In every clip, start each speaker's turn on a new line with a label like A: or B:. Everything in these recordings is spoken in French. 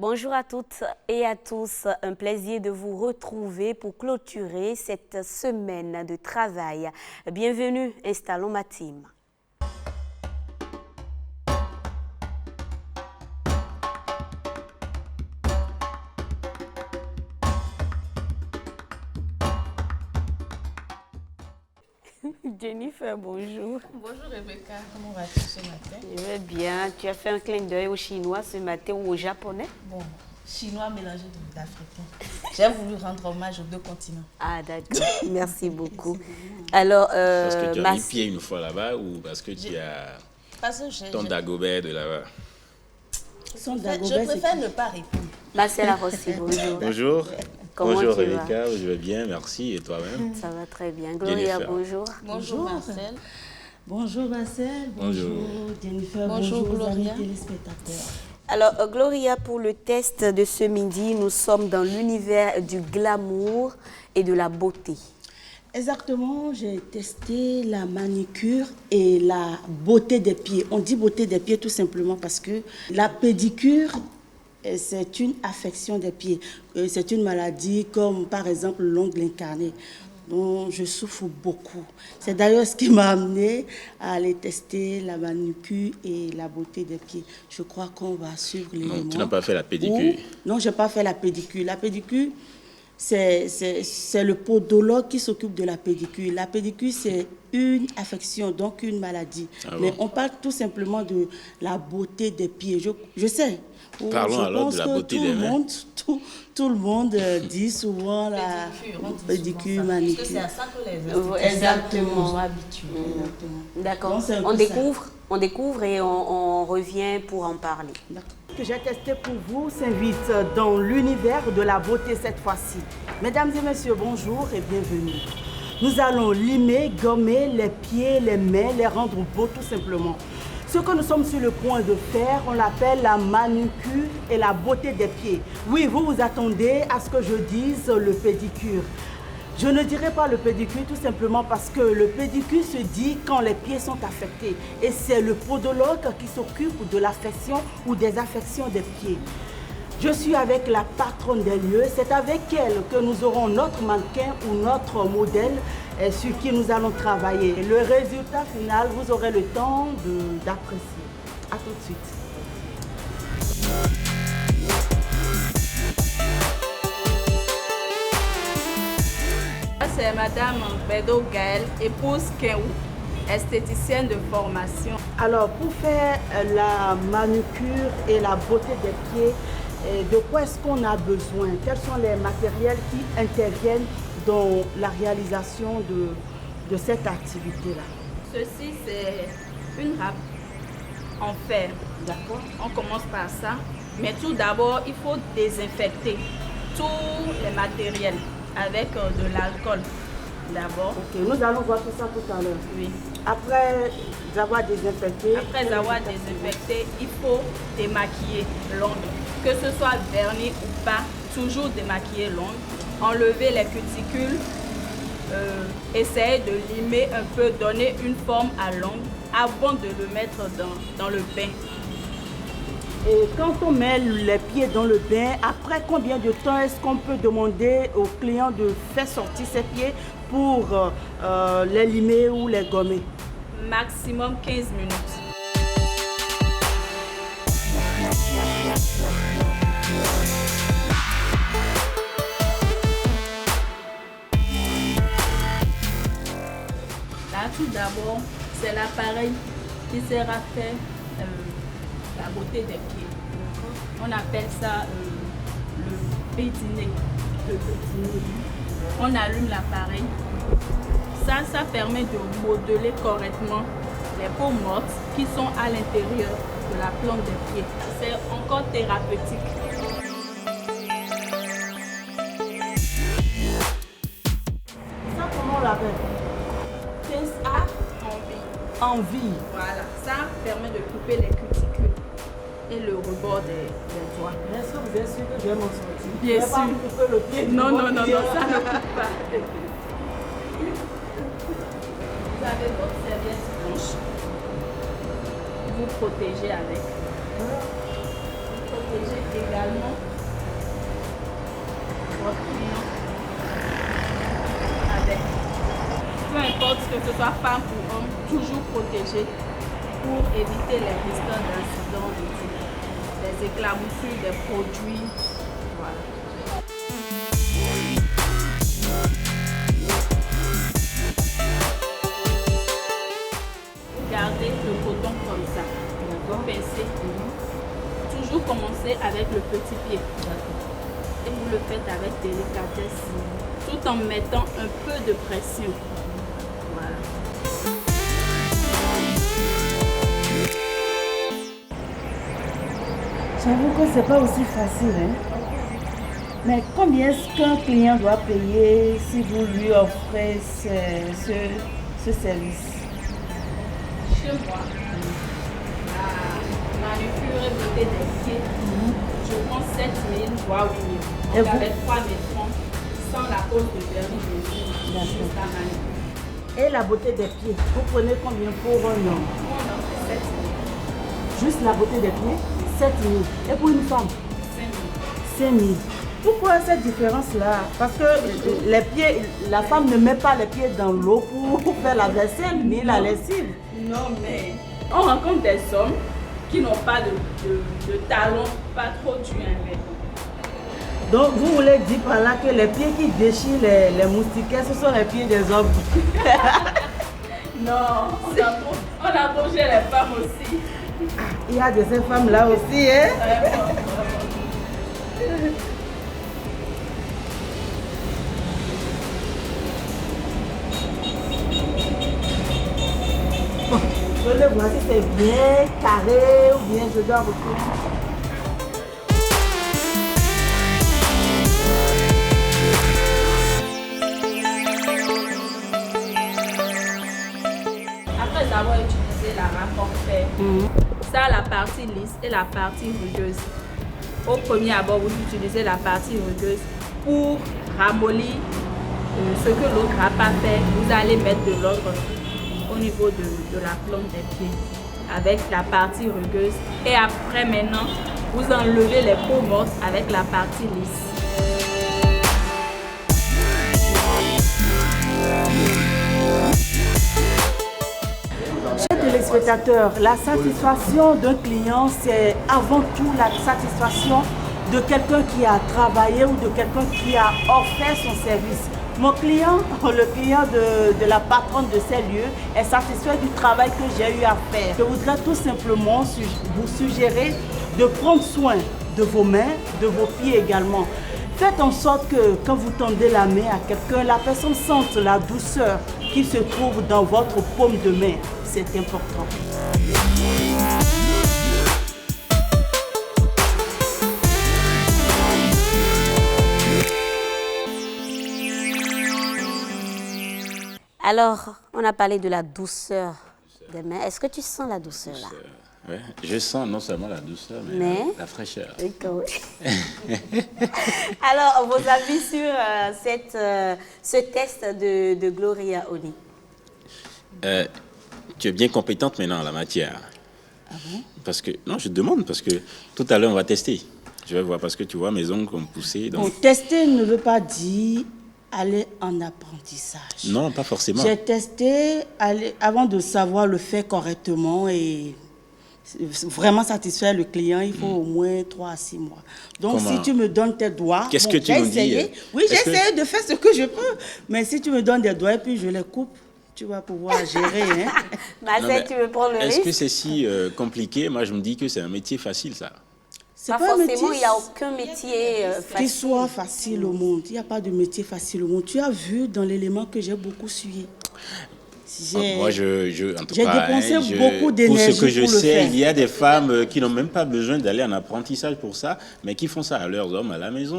A: Bonjour à toutes et à tous, un plaisir de vous retrouver pour clôturer cette semaine de travail. Bienvenue, installons ma team. Jennifer, bonjour.
B: Bonjour Rebecca, comment vas-tu ce matin?
A: Je vais bien. Tu as fait un clin d'œil au chinois ce matin ou au japonais?
B: Bon, chinois mélangé d'africain. J'ai voulu rendre hommage aux deux continents.
A: Ah d'accord, merci beaucoup. Alors,
C: parce que tu as mis pied une fois là-bas ou parce que tu as ton Dagobert de là-bas?
B: Je préfère ne pas répondre.
A: Marcella Rossi, bonjour.
C: Bonjour.
A: Comment
C: bonjour
A: tu
C: Rebecca, je vais bien, merci. Et toi-même?
A: Ça va très bien. Gloria,
C: Jennifer.
A: bonjour.
B: Bonjour Marcel.
D: Bonjour Marcel, bonjour Jennifer,
B: Bonjour Gloria.
D: Amis téléspectateurs.
A: Alors, Gloria, pour le test de ce midi, nous sommes dans l'univers du glamour et de la beauté.
D: Exactement, j'ai testé la manicure et la beauté des pieds. On dit beauté des pieds tout simplement parce que la pédicure, c'est une affection des pieds. C'est une maladie comme par exemple l'ongle incarné, dont je souffre beaucoup. C'est d'ailleurs ce qui m'a amené à aller tester la manucure et la beauté des pieds. Je crois qu'on va suivre les
C: Non, tu n'as pas fait la pédicure.
D: Non, je n'ai pas fait la pédicure. La pédicure, c'est le podologue qui s'occupe de la pédicure. La pédicure, c'est une affection, donc une maladie.
C: Ah
D: mais
C: bon?
D: on parle tout simplement de la beauté des pieds. Je sais.
C: Parlons
D: je
C: alors
D: pense
C: de la
D: que
C: beauté des mains.
D: tout le monde dit souvent la pédicure, manicure.
B: Parce que c'est à ça que les esthéticiens
D: Exactement.
B: sont habitués.
A: D'accord.
D: Donc, c'est un
A: On
D: peu ça.
A: découvre et on revient pour en parler.
D: Que j'ai testé pour vous s'invite dans l'univers de la beauté cette fois-ci. Mesdames et messieurs, bonjour et bienvenue. Nous allons limer, gommer les pieds, les mains, les rendre beaux tout simplement. Ce que nous sommes sur le point de faire, on l'appelle la manucure et la beauté des pieds. Oui, vous vous attendez à ce que je dise le pédicure. Je ne dirais pas le pédicure tout simplement parce que le pédicure se dit quand les pieds sont affectés. Et c'est le podologue qui s'occupe de l'affection ou des affections des pieds. Je suis avec la patronne des lieux. C'est avec elle que nous aurons notre mannequin ou notre modèle sur qui nous allons travailler. Le résultat final, vous aurez le temps d'apprécier. À tout de suite.
E: C'est Madame Bedo Gaël, épouse Keou, esthéticienne de formation.
D: Alors, pour faire la manucure et la beauté des pieds, de quoi est-ce qu'on a besoin? Quels sont les matériels qui interviennent dans la réalisation de cette activité-là?
E: Ceci, c'est une râpe en fer.
D: D'accord.
E: On commence par ça. Mais tout d'abord, il faut désinfecter tous les matériels avec de l'alcool d'abord.
D: Ok, nous allons voir tout ça tout à l'heure.
E: Oui.
D: Après avoir désinfecté.
E: Après avoir désinfecté, il faut démaquiller l'ongle. Que ce soit verni ou pas, toujours démaquiller l'ongle. Enlever les cuticules, essayer de limer un peu, donner une forme à l'ongle avant de le mettre dans le bain.
D: Et quand on met les pieds dans le bain, après combien de temps est-ce qu'on peut demander au client de faire sortir ses pieds pour les limer ou les gommer?
E: Maximum 15 minutes. Là, tout d'abord, c'est l'appareil qui sert à faire la beauté des pieds. On appelle ça le pétiné. On allume l'appareil. Ça permet de modeler correctement les peaux mortes qui sont à l'intérieur de la plante des pieds. C'est encore thérapeutique.
D: Ça, comment on l'appelle?
E: Pince à envie.
D: Envie.
E: Voilà, ça permet de couper les cuticules et le rebord des doigts.
D: Est-ce que vous êtes sûr que je vais m'en sortir?
E: Bien
D: Je vais pas
E: sûr.
D: me couper le pied du
E: Non,
D: bon
E: non, non, non,
D: pied.
E: ça ne coupe pas. Vous avez votre serviette blanche. Vous protégez avec. Vous protégez également ce soit femme ou homme, toujours protégé pour éviter les risques d'incidents, des éclaboussures, des produits. Voilà. Gardez le coton comme ça. D'accord. Pincez. Toujours commencer avec le petit pied. Et vous le faites avec délicatesse, tout en mettant un peu de pression. Voilà.
D: J'avoue que c'est pas aussi facile, hein? Mais combien est-ce qu'un client doit payer si vous lui offrez ce service?
E: Chez moi, la manucure et beauté des pieds, je prends 7 000 voire 8 000. Donc avec 3 000 francs, sans la pose de vernis, juste la manucure.
D: Et la beauté des pieds, vous prenez combien pour un homme?
E: Pour un homme, c'est 7 000.
D: Juste la beauté des pieds, 7 000. Et pour une femme?
E: 5 000.
D: 5 000. Pourquoi cette différence-là? Parce que les pieds, la femme ne met pas les pieds dans l'eau pour faire la vaisselle ni la lessive.
E: Non, mais on rencontre des hommes qui n'ont pas de talons, pas trop durs.
D: Donc vous voulez dire par là que les pieds qui déchirent les moustiquaires, ce sont les pieds des hommes?
E: Non, on a bougé les femmes aussi.
D: Il y a de ces femmes-là aussi, hein? Je vais voir si c'est bien carré ou bien je dois retourner.
E: Après avoir utilisé la rame fait, ça la partie lisse et la partie rugueuse. Au premier abord, vous utilisez la partie rugueuse pour ramollir ce que l'autre n'a pas fait. Vous allez mettre de l'ordre au niveau de la plante des pieds avec la partie rugueuse et après maintenant vous enlevez les peaux mortes avec la partie lisse.
D: Chers téléspectateurs, la satisfaction d'un client, c'est avant tout la satisfaction de quelqu'un qui a travaillé ou de quelqu'un qui a offert son service. Mon client, le client de la patronne de ces lieux, est satisfait du travail que j'ai eu à faire. Je voudrais tout simplement vous suggérer de prendre soin de vos mains, de vos pieds également. Faites en sorte que quand vous tendez la main à quelqu'un, la personne sente la douceur qui se trouve dans votre paume de main. C'est important.
A: Alors, on a parlé de la douceur des mains. Est-ce que tu sens la douceur là?
C: Oui, je sens non seulement la douceur, mais la fraîcheur.
A: Alors, vos avis sur ce test de Gloria Oni?
C: Tu es bien compétente maintenant en la matière.
A: Ah bon?
C: Parce que, non, je te demande, parce que tout à l'heure, on va tester. Je vais voir, parce que tu vois, mes ongles ont poussé. Donc...
D: Bon, tester ne veut pas dire aller en apprentissage.
C: Non, pas forcément.
D: J'ai testé avant de savoir le faire correctement et vraiment satisfaire le client, il faut au moins 3 à 6 mois. Donc, si tu me donnes tes doigts...
C: Qu'est-ce que tu nous dis?
D: Oui, j'ai essayé de faire ce que je peux. Mais si tu me donnes des doigts et puis je les coupe, tu vas pouvoir gérer. Hein?
A: Marcel, tu veux prendre le risque?
C: Est-ce que c'est si compliqué? Moi, je me dis que c'est un métier facile, ça.
A: Pas forcément, il n'y a aucun métier facile.
D: Qui soit facile au monde. Il n'y a pas de métier facile au monde. Tu as vu dans l'élément que j'ai beaucoup suivi.
C: Moi, en tout cas,
D: dépensé beaucoup d'énergie
C: pour ce que je sais,
D: faire.
C: Il y a des femmes qui n'ont même pas besoin d'aller en apprentissage pour ça, mais qui font ça à leurs hommes à la maison.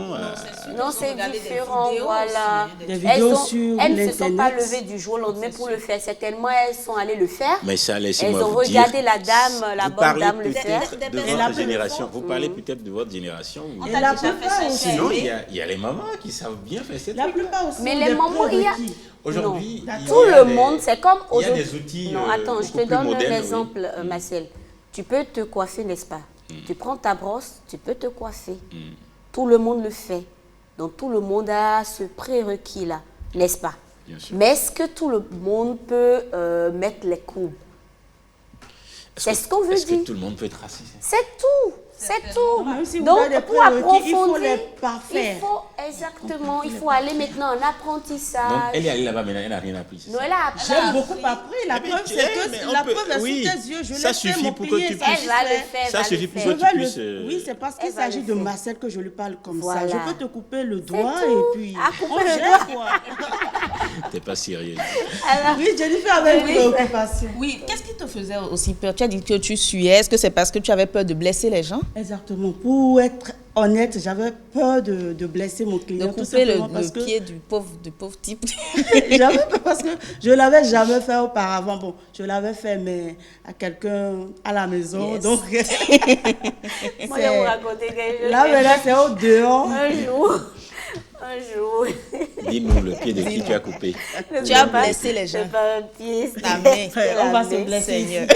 A: Non, c'est différent, voilà.
D: Des vidéos sur
A: elles ne se sont pas
D: l'Internet.
A: levées du jour au lendemain pour le faire. Certainement, elles sont allées le faire.
C: Mais ça,
A: elles ont regardé la dame, la bonne dame le faire.
C: De votre génération. Vous parlez peut-être de votre génération.
D: Et la plupart aussi.
C: Sinon, il y a les mamans qui savent bien faire cette
D: La plupart aussi.
A: Mais les mamans, il y a...
C: Aujourd'hui,
A: tout le monde, c'est comme aujourd'hui.
C: Il y a des outils.
A: Non, attends, je te
C: beaucoup plus
A: donne
C: modernes,
A: un exemple, Marcel. Tu peux te coiffer, n'est-ce pas? Tu prends ta brosse, tu peux te coiffer. Tout le monde le fait. Donc tout le monde a ce prérequis-là, n'est-ce pas?
C: Bien sûr.
A: Mais est-ce que tout le monde peut mettre les courbes? C'est ce qu'on veut dire.
C: Est-ce que tout le monde peut être raciste?
A: C'est tout. C'est tout.
D: Même si vous
A: Donc,
D: avez des
A: pour
D: prérequis,
A: approfondir,
D: il faut les parfaire.
A: Exactement, il faut aller maintenant en apprentissage.
C: Donc, elle est allée là-bas, mais elle n'a rien appris.
A: Non, elle a appris.
D: J'ai beaucoup appris. La preuve, c'est que la preuve est sous tes yeux. Je l'ai fait,
C: suffit
D: mon
C: pour que tu
D: plié,
C: puisses.
A: Elle va le faire.
C: Ça suffit pour
D: Je
C: que tu
D: vais
C: puisses.
D: oui, c'est parce qu'il
A: Elle va
D: s'agit
A: le
D: de
A: faire.
D: Marcel que je lui parle comme
A: Voilà.
D: ça. Je peux te couper le doigt
A: tout.
D: et puis
A: À couper
D: on
A: le
D: gère,
A: doigt.
D: quoi.
C: T'es pas sérieux.
A: Alors,
D: Oui, Jennifer avait une préoccupation.
B: Oui, qu'est-ce qui te faisait aussi peur? Tu as dit que tu suyais. Est-ce que c'est parce que tu avais peur de blesser les gens?
D: Exactement. Pour être honnête, j'avais peur de blesser mon client.
B: De
D: tout
B: couper
D: simplement parce que
B: pied du pauvre type?
D: j'avais peur parce que je ne l'avais jamais fait auparavant. Bon, je l'avais fait, mais à quelqu'un à la maison.
B: Yes.
D: Donc,
A: moi, je vais vous raconter quelque chose.
D: là, maintenant, c'est au dehors.
A: Un jour,
C: Dis-nous le pied de qui tu as coupé.
B: Tu as blessé les gens.
A: c'est pas un pied,
B: Ta main.
A: c'était
D: On
A: la
D: va se
A: main.
D: blesser.
B: Seigneur.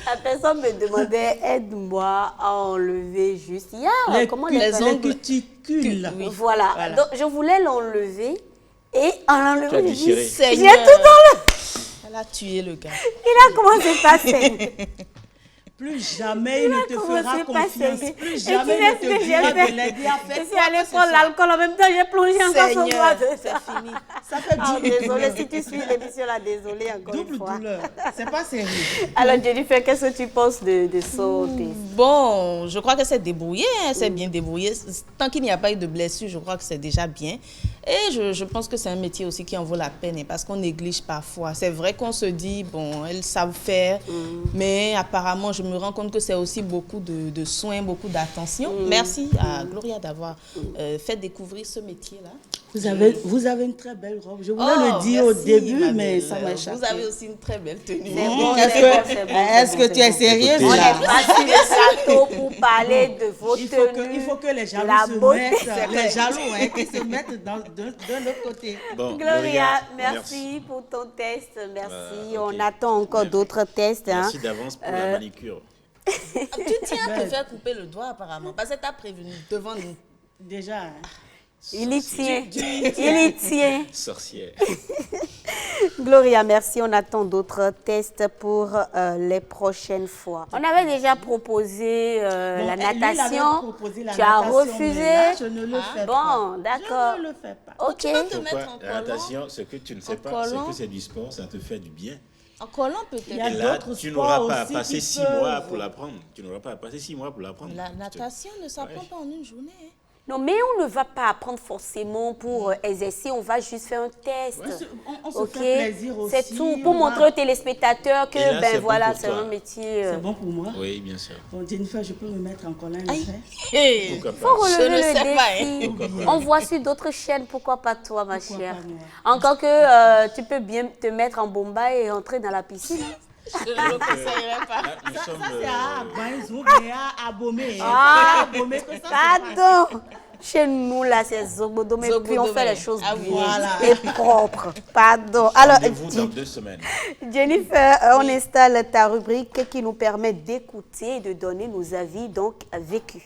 A: La personne me demandait, aide-moi à enlever juste. Comment on
D: Les
A: appelle
B: ongles.
D: cuticules.
B: Oui.
A: Voilà.
B: Voilà.
A: Donc, je voulais l'enlever et en l'enlevant,
C: Tu as
A: j'ai
C: déchiré.
A: dit, j'ai
B: Seigneur.
A: tout enlevé.
B: Elle a tué le gars.
A: Il a commencé par saigner.
D: Plus jamais il ne te fera
A: Commencé par
D: confiance.
A: saigner.
D: Plus
A: Et
D: jamais
A: tu
D: il
A: sais
D: ne
A: ce que
D: te
A: j'ai
D: dira
A: fait?
D: de l'aider à
A: Je
D: faire
A: suis
D: quoi
A: allée
D: que ce
A: prendre
D: soit.
A: l'alcool en même temps, j'ai plongé encore son
B: Seigneur,
A: doigt
B: c'est
A: dedans.
B: fini.
D: Ça fait
A: Ah,
D: double
A: désolée,
D: douleur.
A: si tu suis l'émission là, désolée encore
D: Double
A: une fois.
D: douleur. C'est pas sérieux.
A: Alors Jennifer, qu'est-ce que tu penses de son test?
B: Bon, je crois que c'est débrouillé, hein, c'est bien débrouillé. Tant qu'il n'y a pas eu de blessure, je crois que c'est déjà bien. Et je pense que c'est un métier aussi qui en vaut la peine, hein, parce qu'on néglige parfois. C'est vrai qu'on se dit, bon, elles savent faire, mais apparemment, je me rends compte que c'est aussi beaucoup de soins, beaucoup d'attention. Merci à Gloria d'avoir fait découvrir ce métier-là.
D: Vous avez une très belle robe. Je voulais
B: Oh,
D: le dire au
B: merci,
D: début,
B: ma
D: mais
B: belle.
D: ça m'a échappé.
B: Vous avez aussi une très belle tenue.
A: C'est bon,
D: Est-ce
A: c'est
D: que,
A: bon, c'est bon,
D: est-ce
A: c'est
D: que
A: bon,
D: tu es
A: c'est bon.
D: sérieuse
C: Écoutez,
A: On
D: là?
A: n'est pas sur le plateau pour parler de vos
D: Il
A: tenues.
D: faut que les jaloux
A: la
D: se
A: beauté.
D: mettent, les jaloux, hein, qui se mettent d'un autre côté.
C: Bon,
A: Gloria, merci pour ton test. Merci.
C: Ok.
A: On attend encore
C: Merci.
A: d'autres tests.
C: Merci d'avance pour la manicure.
B: Tu tiens à te faire couper le doigt apparemment, parce que tu as prévenu devant nous.
D: Déjà, hein.
A: Il y tient. Il y tient.
C: Sorcière.
A: Gloria, merci. On attend d'autres tests pour les prochaines fois. On avait déjà proposé
D: Bon,
A: la
D: lui, il avait
A: natation.
D: proposé la
A: Tu as
D: natation,
A: refusé.
D: mais là, je ne le fais pas.
A: Bon, d'accord.
D: Je ne le fais pas.
A: Ok.
B: Tu peux te
C: Pourquoi
B: mettre en
C: la
B: collant.
C: natation, ce que tu ne sais
B: En
C: pas, c'est
B: collant.
C: que c'est du sport, ça te fait du bien.
B: En collant
D: Il y a
C: Et
B: peut-être.
C: là,
D: d'autres
C: tu
D: sports
C: n'auras pas à
D: aussi
C: passer
D: qui
C: 6 mois
D: peuvent-
C: pour l'apprendre. Tu n'auras pas à passer 6 mois pour l'apprendre.
B: La natation ne s'apprend
C: Ouais.
B: pas en une journée. hein.
A: Non, mais on ne va pas apprendre forcément pour exercer. On va juste faire un test.
D: On se
A: Ok,
D: fait plaisir aussi.
A: c'est tout. Pour
D: on
A: montrer
D: va-
A: aux téléspectateurs que,
C: Et là, c'est
A: ben
C: bon
A: voilà,
C: pour
A: c'est
C: toi.
A: un métier.
D: C'est bon pour moi.
C: Oui, bien sûr.
D: Bon, Jennifer, je peux me mettre en colère.
B: Aïe.
D: Hey.
C: Pourquoi
A: Faut
C: pas?
A: relever
B: Je ne
A: le
B: sais
A: défi.
B: pas, hein.
C: Pourquoi pas?
A: On voit sur d'autres chaînes, pourquoi pas toi, ma
D: Pourquoi
A: chère.
D: pas moi?
A: Encore que tu peux bien te mettre en bomba et entrer dans la piscine.
B: Je ne le conseillerais pas.
C: Là, nous sommes,
D: C'est à Baïzou, mais à Abomey.
A: Ah,
D: Abomey que ça se passe.
A: pardon. Chez nous, là, c'est Zobodomé. Puis on
B: Zobodomé.
A: fait les choses
B: Ah,
A: bien
D: voilà.
A: et propres. Pardon. Alors,
C: rendez-vous dans 2 semaines.
A: Jennifer, on installe ta rubrique qui nous permet d'écouter et de donner nos avis donc vécus.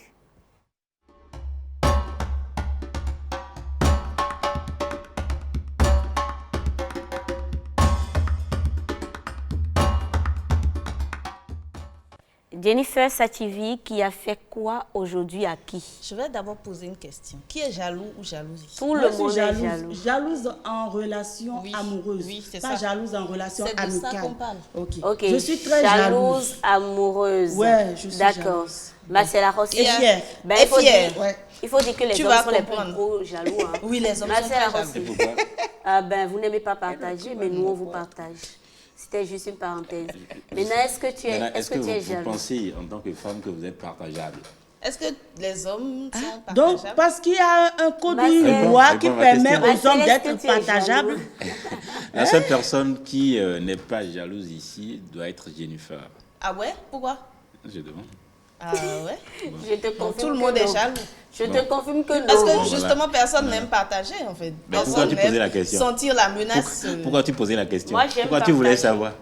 A: Jennifer Sativi, qui a fait quoi aujourd'hui à qui?
B: Je vais d'abord poser une question. Qui est jaloux ou jalouse ici?
A: Tout
D: Moi,
A: le
D: je suis
A: monde est
D: jalouse.
A: jaloux.
D: Jalouse en relation
B: Oui,
D: amoureuse.
B: oui, c'est
D: pas
B: ça.
D: jalouse en relation
B: C'est de ça
D: amicale.
B: qu'on parle.
D: Ok.
A: Ok,
D: Je suis très jalouse.
A: amoureuse.
D: Ouais, je suis
A: D'accord.
D: jalouse.
A: Marcella Rossi.
B: Et
D: fière.
A: Ben,
B: Et
A: il faut
B: fière.
A: dire-
D: Ouais.
A: Il faut dire que les
B: Tu
A: hommes
B: vas
A: sont les plus
B: comprendre.
A: gros jaloux. Hein.
B: Oui, les hommes sont
A: Marcella
B: très
A: Rossi.
B: jaloux.
C: Pourquoi?
A: Ah ben, vous n'aimez pas partager, mais nous, on vous partage. C'était juste une parenthèse. Maintenant, est-ce que tu es,
C: Maintenant,
A: est-ce que tu es
C: vous
A: jaloux?
C: pensez, en tant que femme, que vous êtes partageable?
B: Est-ce que les hommes sont
D: Donc,
B: partageables?
D: parce qu'il y a un code
A: Marcel.
D: d'une loi
C: Réponds
D: qui
C: à ma
D: permet
C: question.
D: aux
A: Marcel,
D: hommes
A: est-ce
D: d'être
A: que tu es
D: partageables.
A: jaloux?
C: La seule personne qui n'est pas jalouse ici doit être Jennifer.
B: Ah ouais? Pourquoi?
C: Je demande.
B: Ah ouais?
A: Je te confirme
B: Tout le
A: que
B: monde est
A: non.
B: jaloux.
A: Je te confirme que
B: Parce
A: non.
B: que
C: Voilà.
B: justement, personne n'aime partager en fait.
C: Mais pourquoi
B: Personne
C: tu posais
B: n'aime
C: la question?
B: sentir la menace.
C: Pourquoi tu posais la question?
A: Moi, j'aime
C: Pourquoi tu voulais
A: partager.
C: savoir?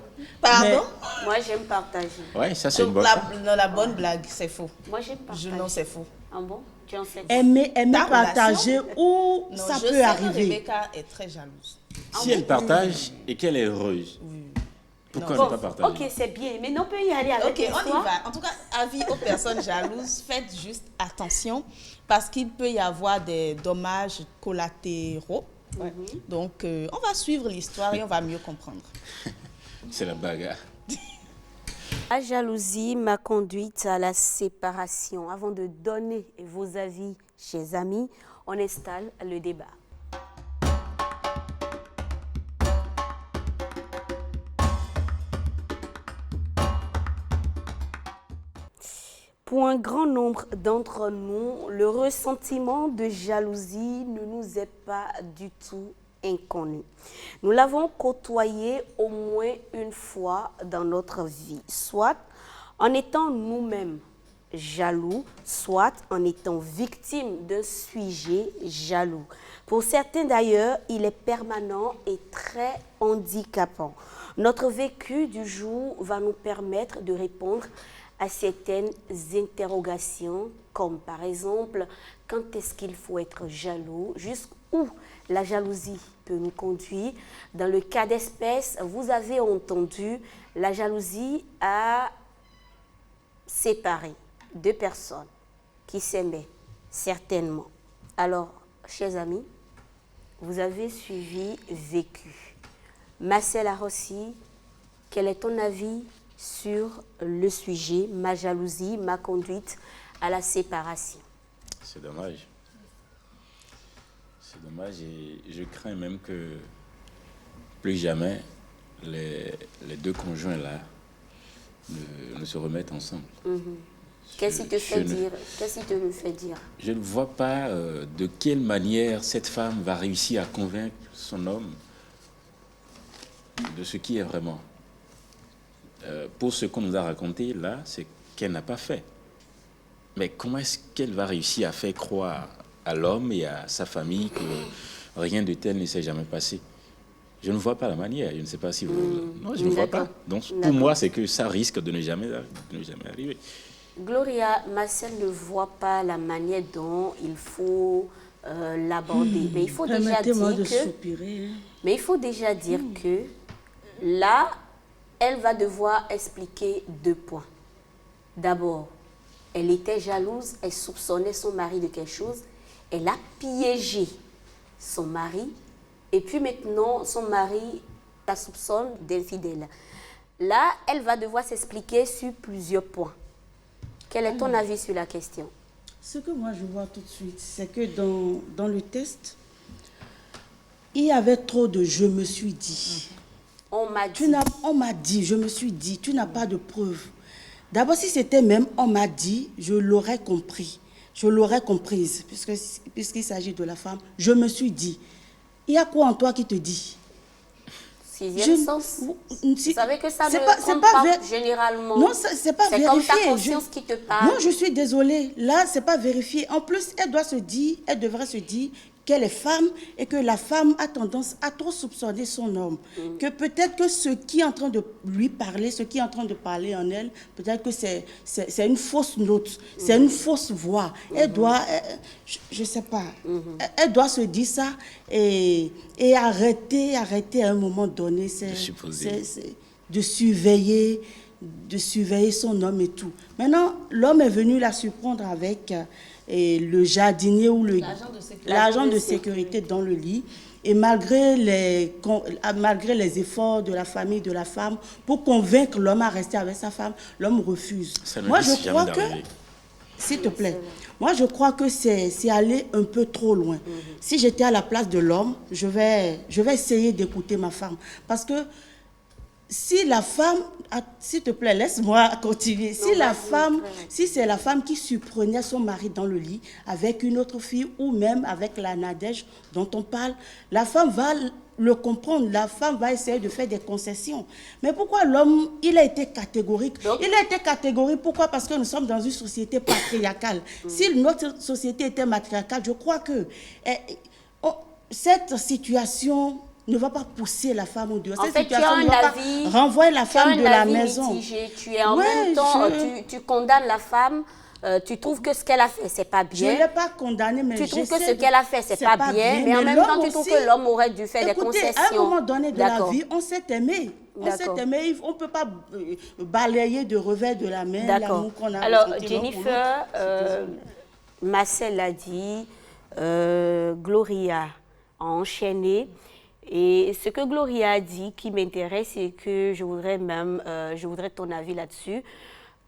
B: Pardon?
A: Moi, j'aime partager.
C: Oui, ça c'est une bonne.
B: La bonne blague, c'est faux.
A: Moi, j'aime partager.
B: Non, c'est faux.
A: Ah bon? Tu en sais?
D: Aimer
B: Ta
D: partager
B: relation?
D: ou
B: Non,
D: ça
B: je
D: peut
B: sais que
D: arriver.
B: Rebecca est très jalouse.
C: Si elle partage et qu'elle est heureuse, pourquoi ne pas partager?
A: Ok, c'est bien. Mais on peut y aller avec
B: Ok, on y
A: l'histoire.
B: va. En tout cas, avis aux personnes jalouses, faites juste attention parce qu'il peut y avoir des dommages collatéraux. Donc, on va suivre l'histoire et on va mieux comprendre.
C: C'est la bagarre.
A: La jalousie m'a conduite à la séparation. Avant de donner vos avis, chers amis, on installe le débat. Pour un grand nombre d'entre nous, le ressentiment de jalousie ne nous est pas du tout inconnu. Nous l'avons côtoyé au moins une fois dans notre vie, soit en étant nous-mêmes jaloux, soit en étant victime d'un sujet jaloux. Pour certains d'ailleurs, il est permanent et très handicapant. Notre vécu du jour va nous permettre de répondre à certaines interrogations, comme par exemple, quand est-ce qu'il faut être jaloux, jusqu'où la jalousie peut nous conduire. Dans le cas d'espèce, vous avez entendu, la jalousie a séparé deux personnes qui s'aimaient, certainement. Alors, chers amis, vous avez suivi Vécu. Marcel Arossi, quel est ton avis sur le sujet, ma jalousie m'a conduite à la séparation?
C: C'est dommage. C'est dommage et je crains même que plus jamais les deux conjoints là ne se remettent ensemble.
A: Qu'est-ce qui te fait dire? Qu'est-ce qui te le fait dire?
C: Je ne vois pas de quelle manière cette femme va réussir à convaincre son homme de ce qui est vraiment. Pour ce qu'on nous a raconté là, c'est qu'elle n'a pas fait. Mais comment est-ce qu'elle va réussir à faire croire à l'homme et à sa famille que rien de tel ne s'est jamais passé? Je ne vois pas la manière. Je ne sais pas si vous... Non, je ne vois pas. Donc, pour moi, c'est que ça risque de ne jamais arriver.
A: Gloria, Marcel ne voit pas la manière dont il faut l'aborder. Mais il faut déjà dire
D: de
A: que...
D: soupirer.
A: Mais il faut déjà dire que là, elle va devoir expliquer deux points. D'abord, elle était jalouse, elle soupçonnait son mari de quelque chose. Elle a piégé son mari. Et puis maintenant, son mari la soupçonne d'infidèle. Là, elle va devoir s'expliquer sur plusieurs points. Quel est ton avis sur la question?
D: Ce que moi je vois tout de suite, c'est que dans le test, il y avait trop de « je me suis dit ».
A: On m'a dit.
D: On m'a dit, je me suis dit, tu n'as pas de preuves. D'abord, si c'était même « on m'a dit », je l'aurais compris. Je l'aurais comprise, puisqu'il s'agit de la femme. Je me suis dit. Il y a quoi en toi qui te dit?
A: Sixième sens. Vous savez que ça ne compte pas généralement.
D: Non, c'est pas vérifié.
A: C'est comme ta conscience qui te parle.
D: Non, je suis désolée. Là, c'est pas vérifié. En plus, elle devrait se dire qu'elle est femme et que la femme a tendance à trop soupçonner son homme. Que peut-être que ce qui est en train de lui parler, ce qui est en train de parler en elle, peut-être que c'est une fausse note, c'est une fausse voix. Elle doit, je sais pas, elle doit se dire ça et arrêter à un moment donné, de surveiller son homme et tout. Maintenant, l'homme est venu la surprendre avec le jardinier ou l'agent de sécurité dans le lit. Et malgré les efforts de la famille, de la femme, pour convaincre l'homme à rester avec sa femme, l'homme refuse. Moi, je crois que, s'il te plaît, moi, je crois que c'est aller un peu trop loin. Si j'étais à la place de l'homme, je vais essayer d'écouter ma femme. Parce que si la femme, s'il te plaît, laisse-moi continuer. Si c'est la femme qui surprenait son mari dans le lit avec une autre fille ou même avec la Nadège dont on parle, la femme va le comprendre, la femme va essayer de faire des concessions. Mais pourquoi l'homme, il a été catégorique? Il a été catégorique, pourquoi? Parce que nous sommes dans une société patriarcale. Si notre société était matriarcale, je crois que cette situation ne va pas pousser la femme au dehors.
A: En
D: Cette
A: fait, tu as
D: situation ne
A: un
D: va
A: avis,
D: pas renvoyer la femme de la
A: avis
D: maison.
A: mitigé. Tu es en
D: Ouais,
A: même temps, tu condamnes la femme, tu trouves que ce qu'elle a fait, c'est pas
D: Je ne
A: bien.
D: l'ai pas condamnée, mais
A: Tu trouves que
D: j'essaie
A: ce qu'elle a fait, c'est pas bien, mais en même temps, tu trouves que l'homme aurait dû faire des
D: Écoutez,
A: concessions.
D: à un moment donné de la
A: D'accord.
D: vie, on s'est aimé. On s'est
A: D'accord.
D: aimé. On ne peut pas balayer de revers de la main
A: D'accord.
D: l'amour qu'on a
A: Alors,
D: ressenti l'un pour
A: Jennifer,
D: l'autre.
A: Marcel l'a dit, Gloria a enchaîné. Et ce que Gloria a dit qui m'intéresse et que je voudrais ton avis là-dessus.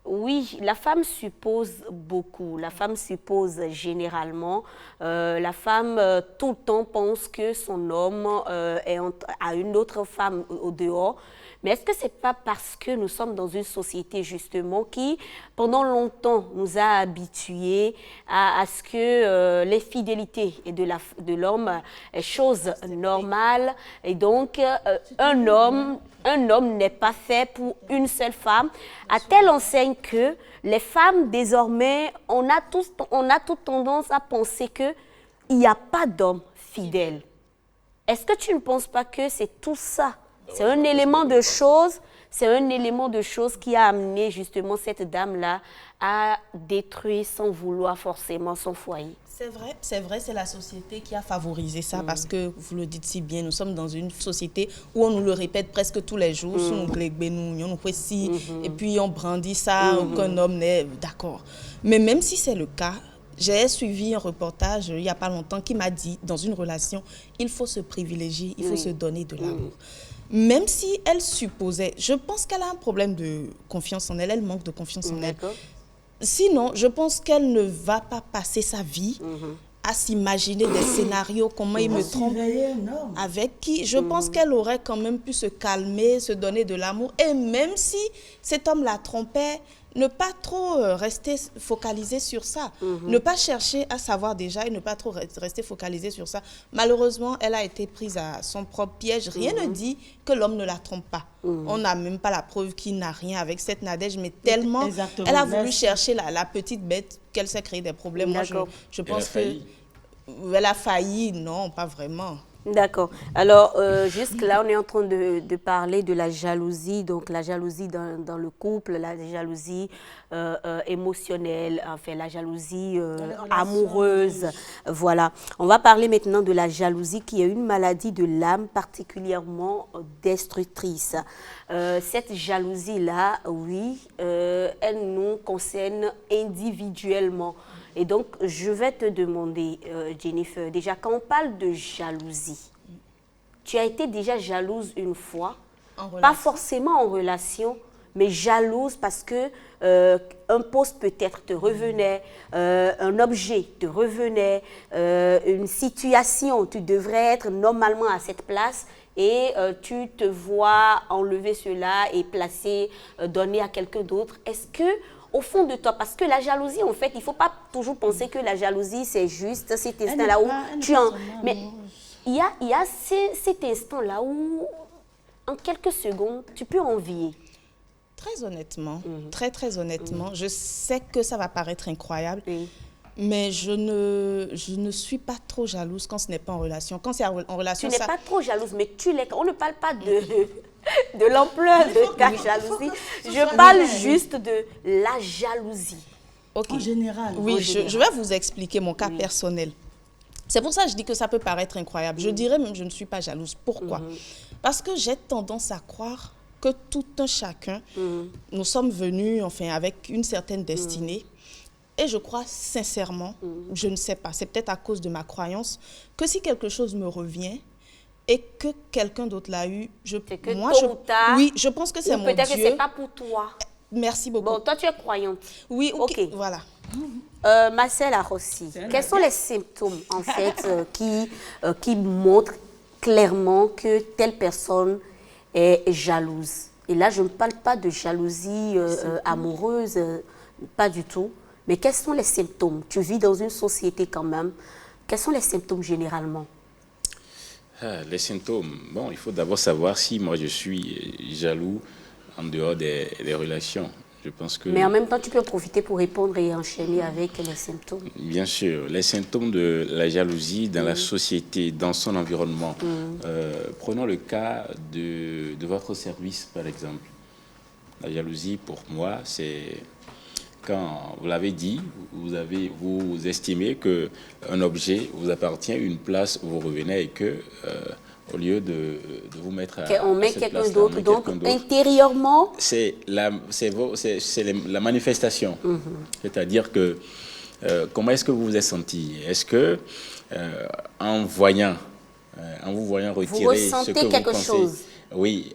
A: Oui, la femme suppose beaucoup. La femme suppose généralement. La femme, tout le temps, pense que son homme a une autre femme au dehors. Mais est-ce que ce n'est pas parce que nous sommes dans une société, justement, qui, pendant longtemps, nous a habitués à ce que l'infidélité de l'homme est chose normale. Et donc, un homme n'est pas fait pour une seule femme, à telle enseigne que les femmes, désormais, on a toute tendance à penser qu'il n'y a pas d'homme fidèle. Est-ce que tu ne penses pas que c'est tout ça? C'est un élément de chose, qui a amené justement cette dame-là à détruire sans vouloir forcément son foyer.
B: C'est vrai, c'est la société qui a favorisé ça parce que, vous le dites si bien, nous sommes dans une société où on nous le répète presque tous les jours, et puis on brandit ça, qu'un homme n'est d'accord. Mais même si c'est le cas, j'ai suivi un reportage il n'y a pas longtemps qui m'a dit, dans une relation, il faut se privilégier, il faut se donner de l'amour. Même si elle supposait, je pense qu'elle a un problème de confiance en elle, elle manque de confiance en elle. Sinon, je pense qu'elle ne va pas passer sa vie à s'imaginer des scénarios, comment il me trompe, avec qui. Je pense qu'elle aurait quand même pu se calmer, se donner de l'amour. Et même si cet homme la trompait, ne pas trop rester focalisé sur ça. Ne pas chercher à savoir déjà et ne pas trop rester focalisé sur ça. Malheureusement, elle a été prise à son propre piège. Rien ne dit que l'homme ne la trompe pas. On n'a même pas la preuve qu'il n'a rien avec cette Nadège, mais tellement elle a voulu chercher la petite bête qu'elle s'est créé des problèmes. Moi, je pense qu'elle a failli. Non, pas vraiment.
A: D'accord. Alors, jusque-là, on est en train de parler de la jalousie, donc la jalousie dans le couple, la jalousie émotionnelle, enfin la jalousie amoureuse. Voilà. On va parler maintenant de la jalousie qui est une maladie de l'âme particulièrement destructrice. Cette jalousie-là, oui, elle nous concerne individuellement. Et donc, je vais te demander, Jennifer, déjà, quand on parle de jalousie, tu as été déjà jalouse une fois, pas forcément en relation, mais jalouse parce que un poste peut-être te revenait, un objet te revenait, une situation, tu devrais être normalement à cette place et tu te vois enlever cela et placer, donner à quelqu'un d'autre. Est-ce que au fond de toi, parce que la jalousie, en fait, il ne faut pas toujours penser que la jalousie, c'est juste cet instant-là où tu en... Mais il y a cet instant-là où, en quelques secondes, tu peux envier.
B: Très honnêtement, très honnêtement, je sais que ça va paraître incroyable, mais je ne suis pas trop jalouse quand ce n'est pas en relation. Quand c'est en relation,
A: tu n'es pas trop jalouse, mais tu l'es. On ne parle pas de l'ampleur de ta jalousie. Je parle juste de la jalousie.
B: Okay.
D: En général.
B: Oui, je vais vous expliquer mon cas personnel. C'est pour ça que je dis que ça peut paraître incroyable. Je dirais même que je ne suis pas jalouse. Pourquoi? Parce que j'ai tendance à croire que tout un chacun, nous sommes venus enfin, avec une certaine destinée. Et je crois sincèrement, je ne sais pas, c'est peut-être à cause de ma croyance, que si quelque chose me revient et que quelqu'un d'autre l'a eu, je pense que c'est mon Dieu.
A: Peut-être que ce n'est pas pour toi.
B: Merci beaucoup.
A: Bon, toi, tu es croyante.
B: Oui, ok. Voilà.
A: Marcel Arossi, quels sont les symptômes, en fait, qui montrent clairement que telle personne est jalouse? Et là, je ne parle pas de jalousie amoureuse, pas du tout. Mais quels sont les symptômes? Tu vis dans une société quand même. Quels sont les symptômes généralement?
C: Les symptômes, il faut d'abord savoir si moi je suis jaloux en dehors des relations. Je pense que...
A: Mais en même temps, tu peux profiter pour répondre et enchaîner avec les symptômes.
C: Bien sûr, les symptômes de la jalousie dans la société, dans son environnement. Prenons le cas de votre service, par exemple. La jalousie, pour moi, c'est quand, vous l'avez dit, vous estimez qu'un objet vous appartient, une place où vous revenez et que, au lieu de vous mettre à
A: on met
C: cette
A: quelqu'un
C: place-là,
A: d'autre. Donc, intérieurement...
C: C'est la manifestation. C'est-à-dire que, comment est-ce que vous vous êtes senti? Est-ce que, en vous voyant retirer ce que
A: quelque
C: vous pensez...
A: chose.
C: Oui,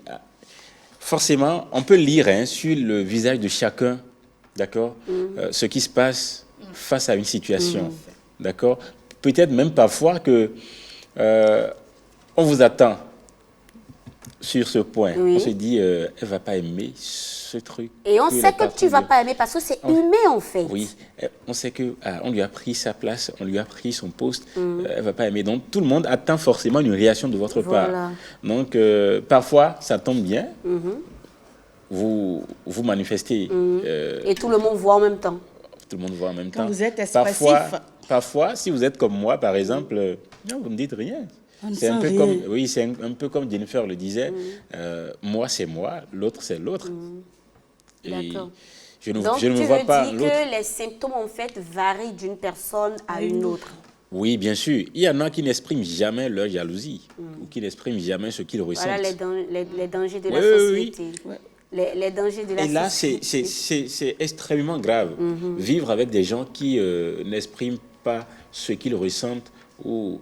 C: forcément, on peut lire sur le visage de chacun, d'accord, ce qui se passe face à une situation, d'accord. Peut-être même parfois que on vous attend sur ce point.
A: Oui.
C: On se dit, elle ne va pas aimer ce truc.
A: Et on sait que tu ne vas pas aimer parce que c'est humain en fait.
C: Oui, on sait qu'on lui a pris sa place, on lui a pris son poste, elle ne va pas aimer. Donc tout le monde attend forcément une réaction de votre part. Donc parfois, ça tombe bien, vous manifestez.
A: Et tout le monde voit en même temps.
C: Tout le monde voit en même temps.
D: Quand vous êtes expressif.
C: Parfois, si vous êtes comme moi, par exemple, non, vous ne dites rien. C'est un peu comme Jennifer le disait, moi c'est moi, l'autre c'est l'autre.
A: D'accord.
C: Donc je ne me vois pas
A: tu veux dire que les symptômes en fait varient d'une personne à une autre.
C: Oui, bien sûr. Il y en a qui n'expriment jamais leur jalousie ou qui n'expriment jamais ce qu'ils ressentent.
A: Voilà les dangers de la société.
C: Oui.
A: Les dangers de la société.
C: Et là, c'est extrêmement grave. Vivre avec des gens qui n'expriment pas ce qu'ils ressentent,